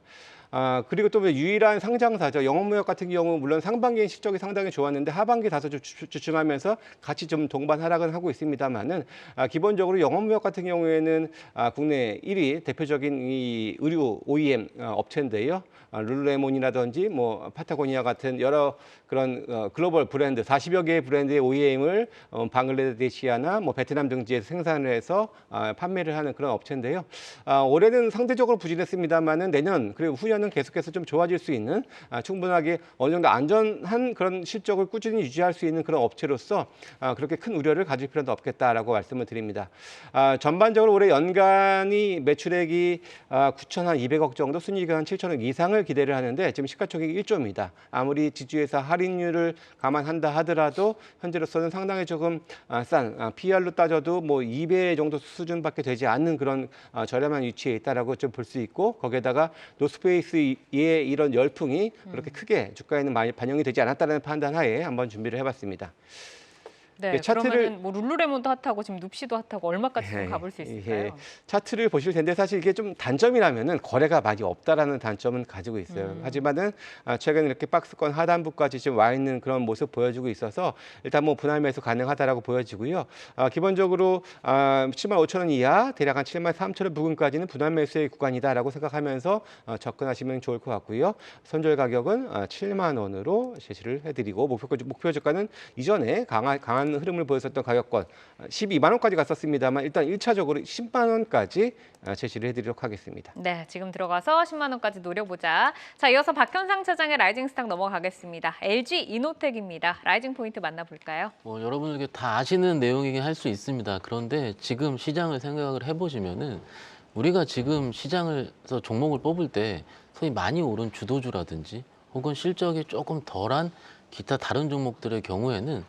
그리고 또 유일한 상장사죠. 영업무역 같은 경우 물론 상반기 실적이 상당히 좋았는데 하반기 다소 좀 주춤하면서 같이 좀 동반 하락은 하고 있습니다만은 기본적으로 영업무역 같은 경우에는 국내 1위 대표적인 이 의류 OEM 업체인데요. 룰루레몬이라든지 뭐 파타고니아 같은 여러 그런 글로벌 브랜드 40여 개의 브랜드의 OEM을 방글라데시아나 뭐 베트남 등지에서 생산을 해서 판매를 하는 그런 업체인데요. 올해는 상대적으로 부진했습니다만은 내년 그리고 후년은 계속해서 좀 좋아질 수 있는 충분하게 어느 정도 안전한 그런 실적을 꾸준히 유지할 수 있는 그런 업체로서 그렇게 큰 우려를 가질 필요는 없겠다라고 말씀을 드립니다. 전반적으로 올해 연간이 매출액이 9,200억 정도, 순이익은 한 7,000억 이상을 기대를 하는데 지금 시가총액이 1조입니다. 아무리 지주회사 할인율을 감안한다 하더라도 현재로서는 상당히 조금 싼 PR로 따져도 뭐 2배 정도 수준밖에 되지 않는 그런 저렴한 위치에 있다라고 좀 볼 수 있고 거기에다가 노스페이스의 이런 열풍이 그렇게 크게 주가에는 많이 반영이 되지 않았다는 판단하에 한번 준비를 해봤습니다.
네,
차트를-
그러면은 뭐 룰루레몬도 핫하고 지금 눕시도 핫하고 얼마까지 좀 가볼 수 있을까요?
차트를 보실 텐데 사실 이게 좀 단점이라면은 거래가 많이 없다라는 단점은 가지고 있어요. 하지만은 최근 이렇게 박스권 하단부까지 좀 와 있는 그런 모습 보여주고 있어서 일단 뭐 분할 매수 가능하다라고 보여지고요. 기본적으로 7만 5천 원 이하 대략 한 7만 3천 원 부근까지는 분할 매수의 구간이다라고 생각하면서 접근하시면 좋을 것 같고요. 손절 가격은 7만 원으로 제시를 해드리고 목표 주가는 이전에 강한 흐름을 보였었던 가격권 12만 원까지 갔었습니다만 일단 1차적으로 10만 원까지 제시를 해드리도록 하겠습니다.
네, 지금 들어가서 10만 원까지 노려보자. 자, 이어서 박현상 차장의 라이징 스탁 넘어가겠습니다. LG 이노텍입니다. 라이징 포인트 만나볼까요?
뭐 여러분들께 다 아시는 내용이긴 할 수 있습니다. 그런데 지금 시장을 생각을 해보시면은 우리가 지금 시장에서 종목을 뽑을 때 소위 많이 오른 주도주라든지 혹은 실적이 조금 덜한 기타 다른 종목들의 경우에는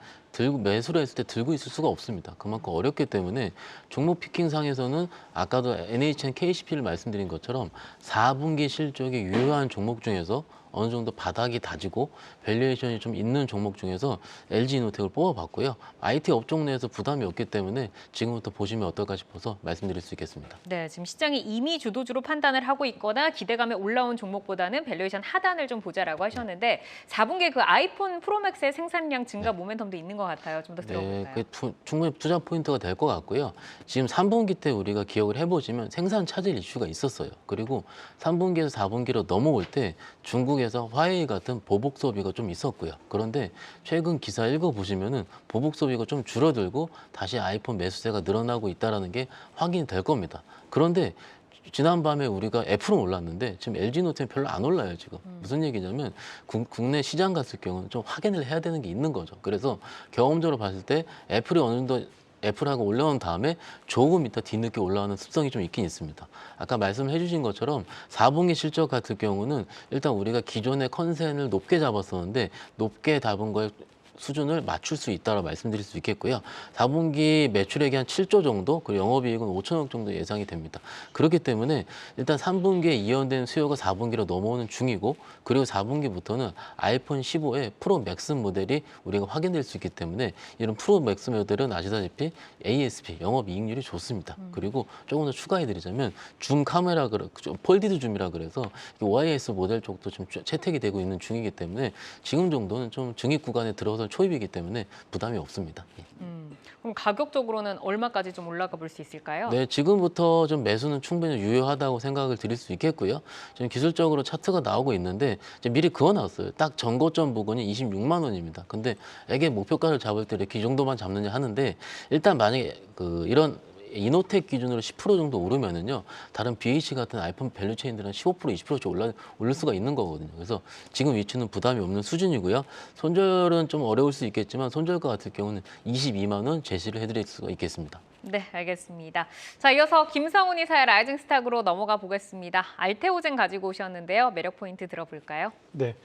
매수를 했을 때 들고 있을 수가 없습니다. 그만큼 어렵기 때문에 종목 피킹상에서는 아까도 NHN KCP를 말씀드린 것처럼 4분기 실적이 유효한 종목 중에서 어느 정도 바닥이 다지고 밸류에이션이 좀 있는 종목 중에서 LG 이노텍을 뽑아봤고요. IT 업종 내에서 부담이 없기 때문에 지금부터 보시면 어떨까 싶어서 말씀드릴 수 있겠습니다.
네, 지금 시장이 이미 주도주로 판단을 하고 있거나 기대감에 올라온 종목보다는 밸류에이션 하단을 좀 보자라고 하셨는데 4분기에 그 아이폰 프로맥스의 생산량 증가 모멘텀도 있는 것 같아요. 좀 더
네,
들어볼까요?
그게 충분히 투자 포인트가 될 것 같고요. 지금 3분기 때 우리가 기억을 해보시면 생산 차질 이슈가 있었어요. 그리고 3분기에서 4분기로 넘어올 때 중국에서 화웨이 같은 보복 소비가 좀 있었고요. 그런데 최근 기사 읽어보시면은 보복 소비가 좀 줄어들고 다시 아이폰 매수세가 늘어나고 있다는 게 확인이 될 겁니다. 그런데 지난밤에 우리가 애플은 올랐는데 지금 LG노트는 별로 안 올라요 지금. 무슨 얘기냐면 국내 시장 갔을 경우는 좀 확인을 해야 되는 게 있는 거죠. 그래서 경험적으로 봤을 때 애플이 어느 정도 애플하고 올라온 다음에 조금 이따 뒤늦게 올라오는 습성이 좀 있긴 있습니다. 아까 말씀해 주신 것처럼 4분기 실적 같은 경우는 일단 우리가 기존의 컨센을 높게 잡았었는데 높게 잡은 거에 수준을 맞출 수 있다고 말씀드릴 수 있겠고요. 4분기 매출액이 한 7조 정도, 그리고 영업이익은 5천억 정도 예상이 됩니다. 그렇기 때문에 일단 3분기에 이연된 수요가 4분기로 넘어오는 중이고, 그리고 4분기부터는 아이폰 15의 프로 맥스 모델이 우리가 확인될 수 있기 때문에 이런 프로 맥스 모델은 아시다시피 ASP, 영업이익률이 좋습니다. 그리고 조금 더 추가해드리자면 줌 카메라, 폴디드 줌이라 그래서 OIS 모델 쪽도 좀 채택이 되고 있는 중이기 때문에 지금 정도는 좀 증입 구간에 들어서 초입이기 때문에 부담이 없습니다.
그럼 가격적으로는 얼마까지 좀 올라가 볼 수 있을까요?
네, 지금부터 좀 매수는 충분히 유효하다고 생각을 드릴 수 있겠고요. 지금 기술적으로 차트가 나오고 있는데 이제 미리 그어놨어요. 딱 전고점 부근이 26만 원입니다. 근데 이게 목표가를 잡을 때 이렇게 이 정도만 잡느냐 하는데 일단 만약에 이런 이노텍 기준으로 10% 정도 오르면은요, 다른 BH 같은 아이폰 밸류 체인들은 15%, 20%씩 올릴 수가 있는 거거든요. 그래서 지금 위치는 부담이 없는 수준이고요. 손절은 좀 어려울 수 있겠지만 손절가 같은 경우는 22만 원 제시를 해드릴 수가 있겠습니다.
네, 알겠습니다. 자, 이어서 김성훈 이사의 라이징 스탁으로 넘어가 보겠습니다. 알테오젠 가지고 오셨는데요. 매력 포인트 들어볼까요?
네.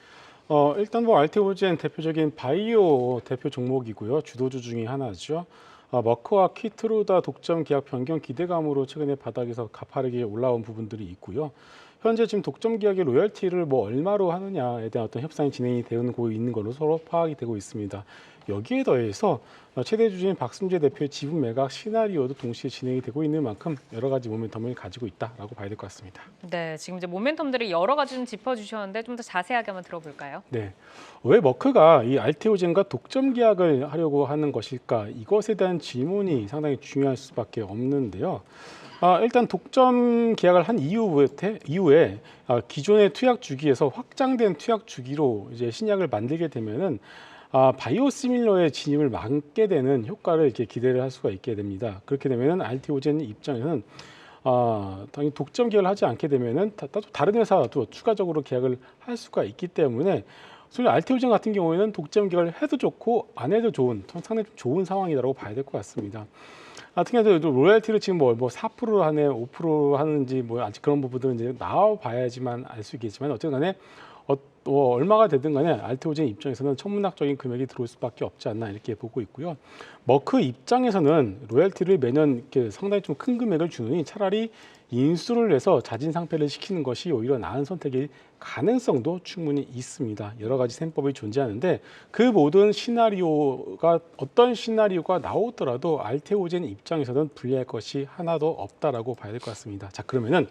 일단 뭐 알테오젠 대표적인 바이오 대표 종목이고요. 주도주 중에 하나죠. 머크와 키트루다 독점 계약 변경 기대감으로 최근에 바닥에서 가파르게 올라온 부분들이 있고요. 현재 지금 독점 계약의 로열티를 뭐 얼마로 하느냐에 대한 어떤 협상이 진행이 되고 있는 걸로 서로 파악이 되고 있습니다. 여기에 더해서 최대 주주인 박순재 대표의 지분 매각 시나리오도 동시에 진행이 되고 있는 만큼 여러 가지 모멘텀을 가지고 있다라고 봐야 될 것 같습니다.
네, 지금 이제 모멘텀들을 여러 가지 좀 짚어주셨는데 좀 더 자세하게 한번 들어볼까요?
네, 왜 머크가 이 알테오젠과 독점 계약을 하려고 하는 것일까? 이것에 대한 질문이 상당히 중요할 수밖에 없는데요. 일단 독점 계약을 한 이후에 기존의 투약 주기에서 확장된 투약 주기로 이제 신약을 만들게 되면은 바이오시밀러의 진입을 막게 되는 효과를 이렇게 기대를 할 수가 있게 됩니다. 그렇게 되면은 알테오젠 입장에서는 당연히 독점 계약을 하지 않게 되면은 또 다른 회사도 추가적으로 계약을 할 수가 있기 때문에 소위 알테오젠 같은 경우에는 독점 계약을 해도 좋고 안 해도 좋은 상당히 좀 좋은 상황이라고 봐야 될 것 같습니다. 특히나 로열티를 지금 뭐 4% 하네, 5% 하는지 뭐 아직 그런 부분들은 이제 나와봐야지만 알 수 있겠지만 어쨌든 간에 얼마가 되든 간에 알테오젠 입장에서는 천문학적인 금액이 들어올 수밖에 없지 않나 이렇게 보고 있고요. 머크 입장에서는 로열티를 매년 이렇게 상당히 좀 큰 금액을 주느니 차라리 인수를 해서 자진 상폐를 시키는 것이 오히려 나은 선택일 가능성도 충분히 있습니다. 여러 가지 셈법이 존재하는데 그 모든 시나리오가 어떤 시나리오가 나오더라도 알테오젠 입장에서는 불리할 것이 하나도 없다라고 봐야 될 것 같습니다. 자, 그러면은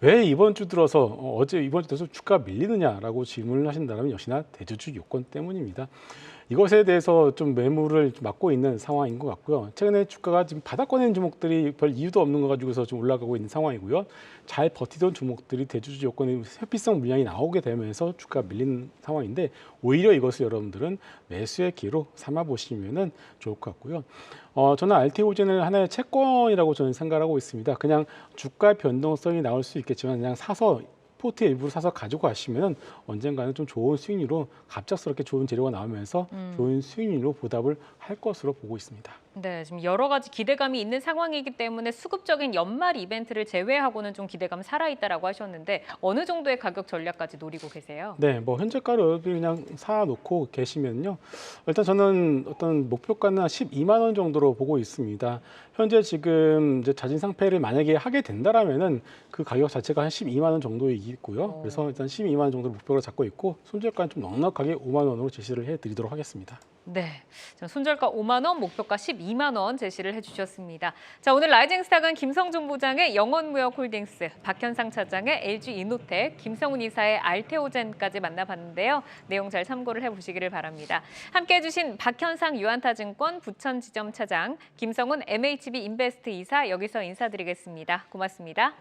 왜 이번 주 들어서 이번 주 들어서 주가 밀리느냐라고 질문을 하신다면 역시나 대주주 요건 때문입니다. 이것에 대해서 좀 매물을 막고 있는 상황인 것 같고요. 최근에 주가가 지금 바닥권에 있는 종목들이 별 이유도 없는 거 가지고서 좀 올라가고 있는 상황이고요. 잘 버티던 종목들이 대주주 요건의 회피성 물량이 나오게 되면서 주가가 밀리는 상황인데 오히려 이것을 여러분들은 매수의 기회로 삼아 보시면은 좋을 것 같고요. 저는 알테오젠을 하나의 채권이라고 저는 생각하고 있습니다. 그냥 주가 변동성이 나올 수 있겠지만 그냥 사서 포트 일부를 사서 가지고 가시면 언젠가는 좀 좋은 수익률로 갑작스럽게 좋은 재료가 나오면서 좋은 수익률로 보답을 할 것으로 보고 있습니다.
네, 지금 여러 가지 기대감이 있는 상황이기 때문에 수급적인 연말 이벤트를 제외하고는 좀 기대감 살아있다라고 하셨는데 어느 정도의 가격 전략까지 노리고 계세요?
네, 뭐 현재가를 그냥 사놓고 계시면요. 일단 저는 어떤 목표가는 12만 원 정도로 보고 있습니다. 현재 지금 이제 자진 상폐를 만약에 하게 된다라면은 그 가격 자체가 한 12만 원 정도이고요. 그래서 일단 12만 원 정도 목표로 잡고 있고 손절가는 좀 넉넉하게 5만 원으로 제시를 해드리도록 하겠습니다.
네, 손절가 5만 원, 목표가 12만 원 제시를 해주셨습니다. 자, 오늘 라이징 스탁은 김성준 부장의 영원무역홀딩스, 박현상 차장의 LG이노텍, 김성훈 이사의 알테오젠까지 만나봤는데요. 내용 잘 참고를 해보시기를 바랍니다. 함께해 주신 박현상 유한타증권 부천지점 차장, 김성훈 MHB 인베스트 이사 여기서 인사드리겠습니다. 고맙습니다.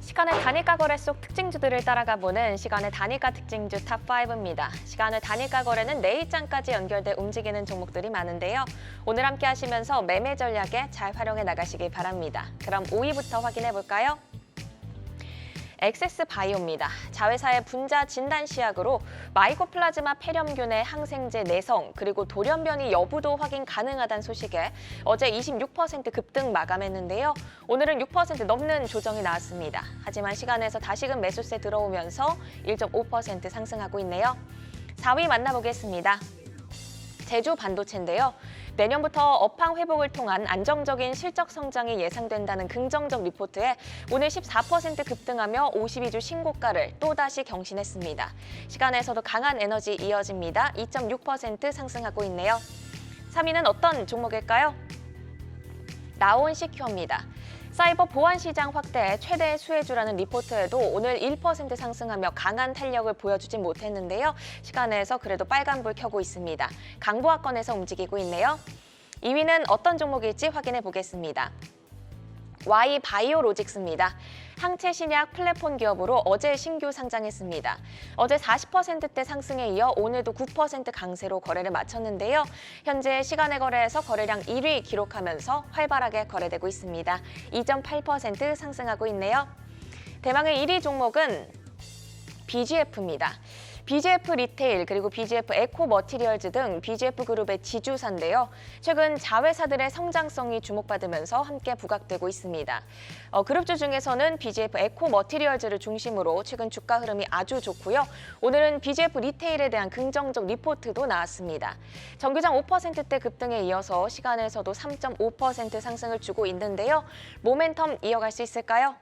시간의 단일가 거래 속 특징주들을 따라가 보는 시간의 단일가 특징주 탑5입니다. 시간의 단일가 거래는 내일장까지 연결돼 움직이는 종목들이 많은데요. 오늘 함께 하시면서 매매 전략에 잘 활용해 나가시기 바랍니다. 그럼 5위부터 확인해 볼까요? 엑세스바이오입니다. 자회사의 분자 진단 시약으로 마이코플라즈마 폐렴균의 항생제 내성 그리고 돌연변이 여부도 확인 가능하다는 소식에 어제 26% 급등 마감했는데요. 오늘은 6% 넘는 조정이 나왔습니다. 하지만 시간에서 다시금 매수세 들어오면서 1.5% 상승하고 있네요. 4위 만나보겠습니다. 제주 반도체인데요. 내년부터 업황 회복을 통한 안정적인 실적 성장이 예상된다는 긍정적 리포트에 오늘 14% 급등하며 52주 신고가를 또다시 경신했습니다. 시간에서도 강한 에너지 이어집니다. 2.6% 상승하고 있네요. 3위는 어떤 종목일까요? 나온시큐어입니다. 사이버 보안 시장 확대에 최대 수혜주라는 리포트에도 오늘 1% 상승하며 강한 탄력을 보여주지 못했는데요. 시간에서 그래도 빨간불 켜고 있습니다. 강보합권에서 움직이고 있네요. 2위는 어떤 종목일지 확인해 보겠습니다. Y바이오로직스입니다. 항체 신약 플랫폼 기업으로 어제 신규 상장했습니다. 어제 40%대 상승에 이어 오늘도 9% 강세로 거래를 마쳤는데요. 현재 시간의 거래에서 거래량 1위 기록하면서 활발하게 거래되고 있습니다. 2.8% 상승하고 있네요. 대망의 1위 종목은 BGF입니다. BGF 리테일 그리고 BGF 에코 머티리얼즈 등 BGF 그룹의 지주사인데요. 최근 자회사들의 성장성이 주목받으면서 함께 부각되고 있습니다. 그룹주 중에서는 BGF 에코 머티리얼즈를 중심으로 최근 주가 흐름이 아주 좋고요. 오늘은 BGF 리테일에 대한 긍정적 리포트도 나왔습니다. 정규장 5%대 급등에 이어서 시간에서도 3.5% 상승을 주고 있는데요. 모멘텀 이어갈 수 있을까요?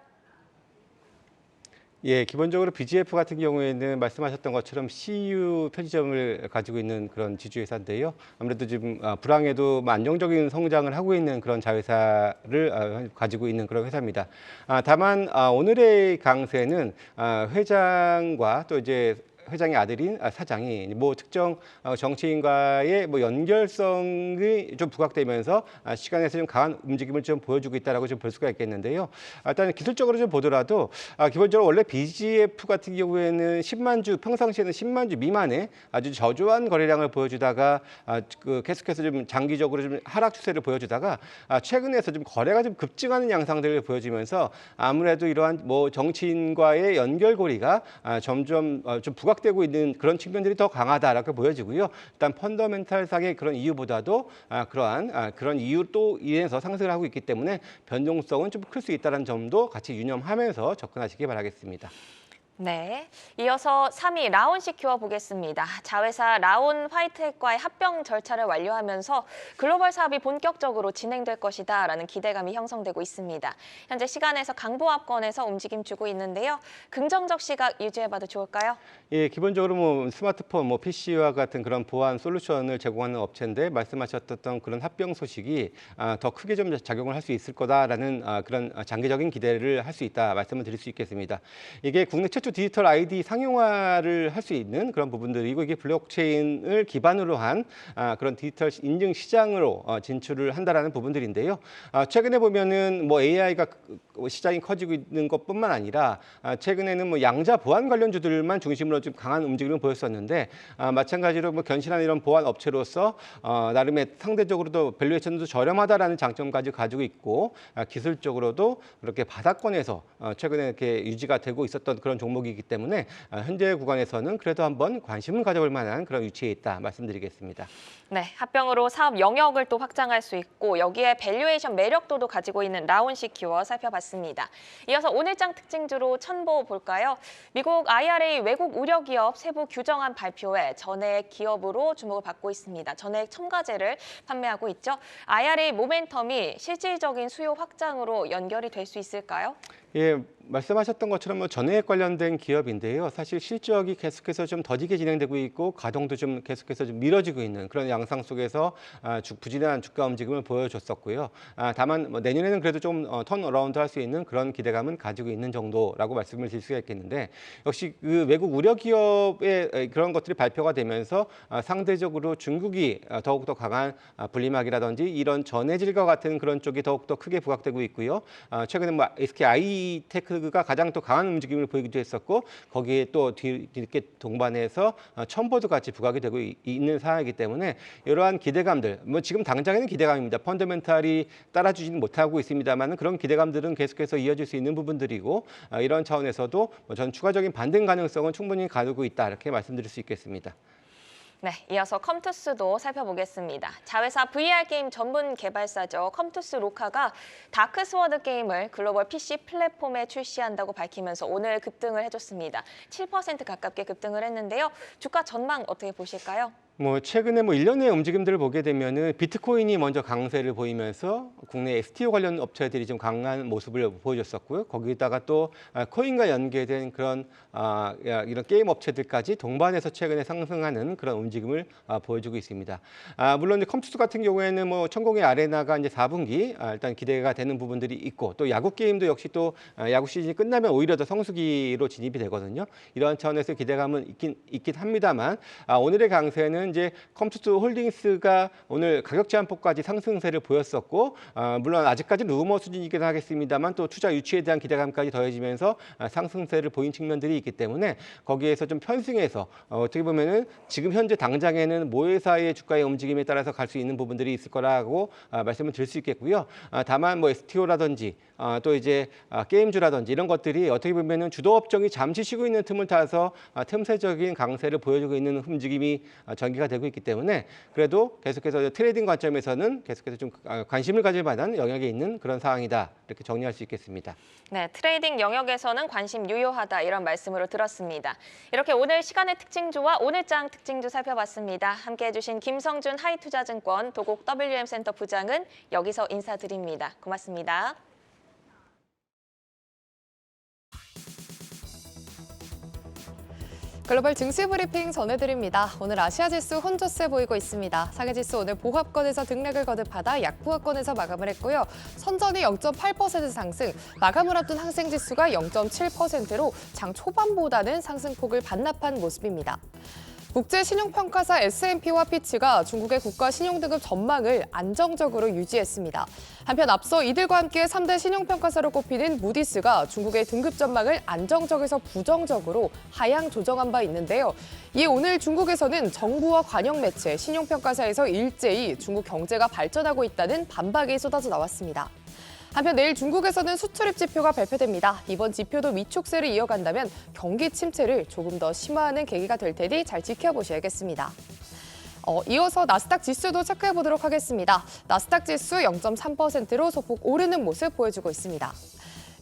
예, 기본적으로 BGF 같은 경우에는 말씀하셨던 것처럼 CU 편의점을 가지고 있는 그런 지주회사인데요. 아무래도 지금 불황에도 안정적인 성장을 하고 있는 그런 자회사를 가지고 있는 그런 회사입니다. 다만 오늘의 강세는 회장과 또 이제 회장의 아들인 사장이 뭐 특정 정치인과의 뭐 연결성이 좀 부각되면서 시간에서 좀 강한 움직임을 좀 보여주고 있다라고 좀 볼 수가 있겠는데요. 일단 기술적으로 좀 보더라도 기본적으로 원래 BGF 같은 경우에는 10만 주 평상시에는 10만 주 미만의 아주 저조한 거래량을 보여주다가 계속해서 좀 장기적으로 좀 하락 추세를 보여주다가 최근에서 좀 거래가 좀 급증하는 양상들을 보여주면서 아무래도 이러한 뭐 정치인과의 연결고리가 점점 좀 부각되고 있는 그런 측면들이 더 강하다라고 보여지고요. 일단 펀더멘탈상의 그런 이유보다도 그런 이유로 인해서 상승을 하고 있기 때문에 변동성은 좀 클 수 있다는 점도 같이 유념하면서 접근하시기 바라겠습니다.
네, 이어서 3위 라온시큐어 보겠습니다. 자회사 라온 화이트햇과의 합병 절차를 완료하면서 글로벌 사업이 본격적으로 진행될 것이다라는 기대감이 형성되고 있습니다. 현재 시간에서 강보합권에서 움직임 주고 있는데요. 긍정적 시각 유지해봐도 좋을까요?
예, 기본적으로 뭐 스마트폰, 뭐 PC와 같은 그런 보안 솔루션을 제공하는 업체인데 말씀하셨던 그런 합병 소식이 더 크게 좀 작용을 할 수 있을 거다라는 그런 장기적인 기대를 할 수 있다 말씀을 드릴 수 있겠습니다. 이게 국내 최초 디지털 아이디 상용화를 할 수 있는 그런 부분들이고 이게 블록체인을 기반으로 한 그런 디지털 인증 시장으로 진출을 한다라는 부분들인데요. 최근에 보면은 뭐 AI가 시장이 커지고 있는 것뿐만 아니라 최근에는 뭐 양자 보안 관련주들만 중심으로 좀 강한 움직임을 보였었는데 마찬가지로 뭐 견실한 이런 보안 업체로서 나름의 상대적으로도 밸류에이션도 저렴하다라는 장점까지 가지고 있고 기술적으로도 그렇게 바닥권에서 최근에 이렇게 유지가 되고 있었던 그런 종목이기 때문에 현재 구간에서는 그래도 한번 관심을 가져볼 만한 그런 위치에 있다 말씀드리겠습니다.
네, 합병으로 사업 영역을 또 확장할 수 있고 여기에 밸류에이션 매력도도 가지고 있는 라온시큐어 살펴봤습니다. 이어서 오늘장 특징주로 첨보 볼까요? 미국 IRA 외국 우려 기업 세부 규정안 발표에 전액 기업으로 주목을 받고 있습니다. 전액 첨가제를 판매하고 있죠. IRA 모멘텀이 실질적인 수요 확장으로 연결이 될 수 있을까요?
예, 말씀하셨던 것처럼 뭐 전해액 관련된 기업인데요. 사실 실적이 계속해서 좀 더디게 진행되고 있고 가동도 좀 계속해서 좀 미뤄지고 있는 그런 양상 속에서 부진한 주가 움직임을 보여줬었고요. 다만 뭐 내년에는 그래도 좀 턴어라운드 할 수 있는 그런 기대감은 가지고 있는 정도라고 말씀을 드릴 수가 있겠는데 역시 그 외국 우려 기업의 그런 것들이 발표가 되면서 상대적으로 중국이 더욱더 강한 분리막이라든지 이런 전해질과 같은 그런 쪽이 더욱더 크게 부각되고 있고요. 최근에 뭐 SK 하이테크가 가장 또 강한 움직임을 보이기도 했었고 거기에 또 뒤늦게 동반해서 첨보도 같이 부각이 되고 있는 상황이기 때문에 이러한 기대감들, 뭐 지금 당장에는 기대감입니다. 펀더멘탈이 따라주지는 못하고 있습니다만 그런 기대감들은 계속해서 이어질 수 있는 부분들이고 이런 차원에서도 전 추가적인 반등 가능성은 충분히 가지고 있다 이렇게 말씀드릴 수 있겠습니다.
네, 이어서 컴투스도 살펴보겠습니다. 자회사 VR 게임 전문 개발사죠. 컴투스 로카가 다크스워드 게임을 글로벌 PC 플랫폼에 출시한다고 밝히면서 오늘 급등을 해줬습니다. 7% 가깝게 급등을 했는데요. 주가 전망 어떻게 보실까요?
뭐 최근에 뭐 일련의 움직임들을 보게 되면은 비트코인이 먼저 강세를 보이면서 국내 STO 관련 업체들이 좀 강한 모습을 보여줬었고요. 거기다가 또 코인과 연계된 그런 이런 게임 업체들까지 동반해서 최근에 상승하는 그런 움직임을 보여주고 있습니다. 물론 이제 컴투스 같은 경우에는 뭐 천공의 아레나가 이제 4분기 일단 기대가 되는 부분들이 있고 또 야구 게임도 역시 또 야구 시즌이 끝나면 오히려 더 성수기로 진입이 되거든요. 이러한 차원에서 기대감은 있긴 합니다만 오늘의 강세는 보면은 이제 컴투스 홀딩스가 오늘 가격 제한폭까지 상승세를 보였었고, 물론 아직까지 루머 수준이긴 하겠습니다만 또 투자 유치에 대한 기대감까지 더해지면서 상승세를 보인 측면들이 있기 때문에 거기에서 좀 편승해서 어떻게 보면은 지금 현재 당장에는 모회사의 주가의 움직임에 따라서 갈 수 있는 부분들이 있을 거라고 말씀을 드릴 수 있겠고요. 다만 뭐 STO라든지 또 이제 게임주라든지 이런 것들이 어떻게 보면은 주도 업종이 잠시 쉬고 있는 틈을 타서 틈새적인 강세를 보여주고 있는 움직임이 전개가 되고 있기 때문에 그래도 계속해서 트레이딩 관점에서는 계속해서 좀 관심을 가질 만한 영역에 있는 그런 상황이다. 이렇게 정리할 수 있겠습니다.
네, 트레이딩 영역에서는 관심 유효하다 이런 말씀으로 들었습니다. 이렇게 오늘 시간의 특징주와 오늘장 특징주 살펴봤습니다. 함께해 주신 김성준 하이투자증권 도곡 WM센터 부장은 여기서 인사드립니다. 고맙습니다.
글로벌 증시 브리핑 전해드립니다. 오늘 아시아 지수 혼조세 보이고 있습니다. 상해 지수 오늘 보합권에서 등락을 거듭하다 약보합권에서 마감을 했고요. 선전이 0.8% 상승, 마감을 앞둔 항생 지수가 0.7%로 장 초반보다는 상승폭을 반납한 모습입니다. 국제신용평가사 S&P와 피치가 중국의 국가 신용등급 전망을 안정적으로 유지했습니다. 한편 앞서 이들과 함께 3대 신용평가사로 꼽히는 무디스가 중국의 등급 전망을 안정적에서 부정적으로 하향 조정한 바 있는데요. 이에 오늘 중국에서는 정부와 관영 매체, 신용평가사에서 일제히 중국 경제가 발전하고 있다는 반박이 쏟아져 나왔습니다. 한편 내일 중국에서는 수출입 지표가 발표됩니다. 이번 지표도 위축세를 이어간다면 경기 침체를 조금 더 심화하는 계기가 될 테니 잘 지켜보셔야겠습니다. 이어서 나스닥 지수도 체크해 보도록 하겠습니다. 나스닥 지수 0.3%로 소폭 오르는 모습 보여주고 있습니다.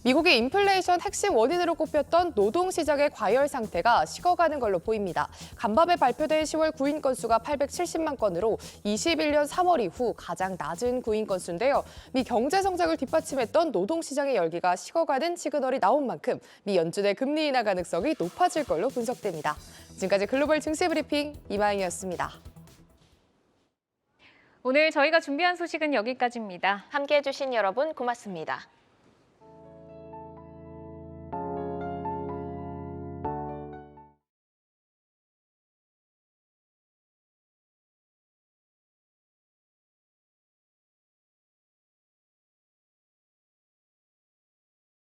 미국의 인플레이션 핵심 원인으로 꼽혔던 노동시장의 과열 상태가 식어가는 걸로 보입니다. 간밤에 발표된 10월 구인 건수가 870만 건으로 21년 3월 이후 가장 낮은 구인 건수인데요. 미 경제 성장을 뒷받침했던 노동시장의 열기가 식어가는 시그널이 나온 만큼 미 연준의 금리 인하 가능성이 높아질 걸로 분석됩니다. 지금까지 글로벌 증시 브리핑 이마영이었습니다.
오늘 저희가 준비한 소식은 여기까지입니다.
함께해 주신 여러분 고맙습니다.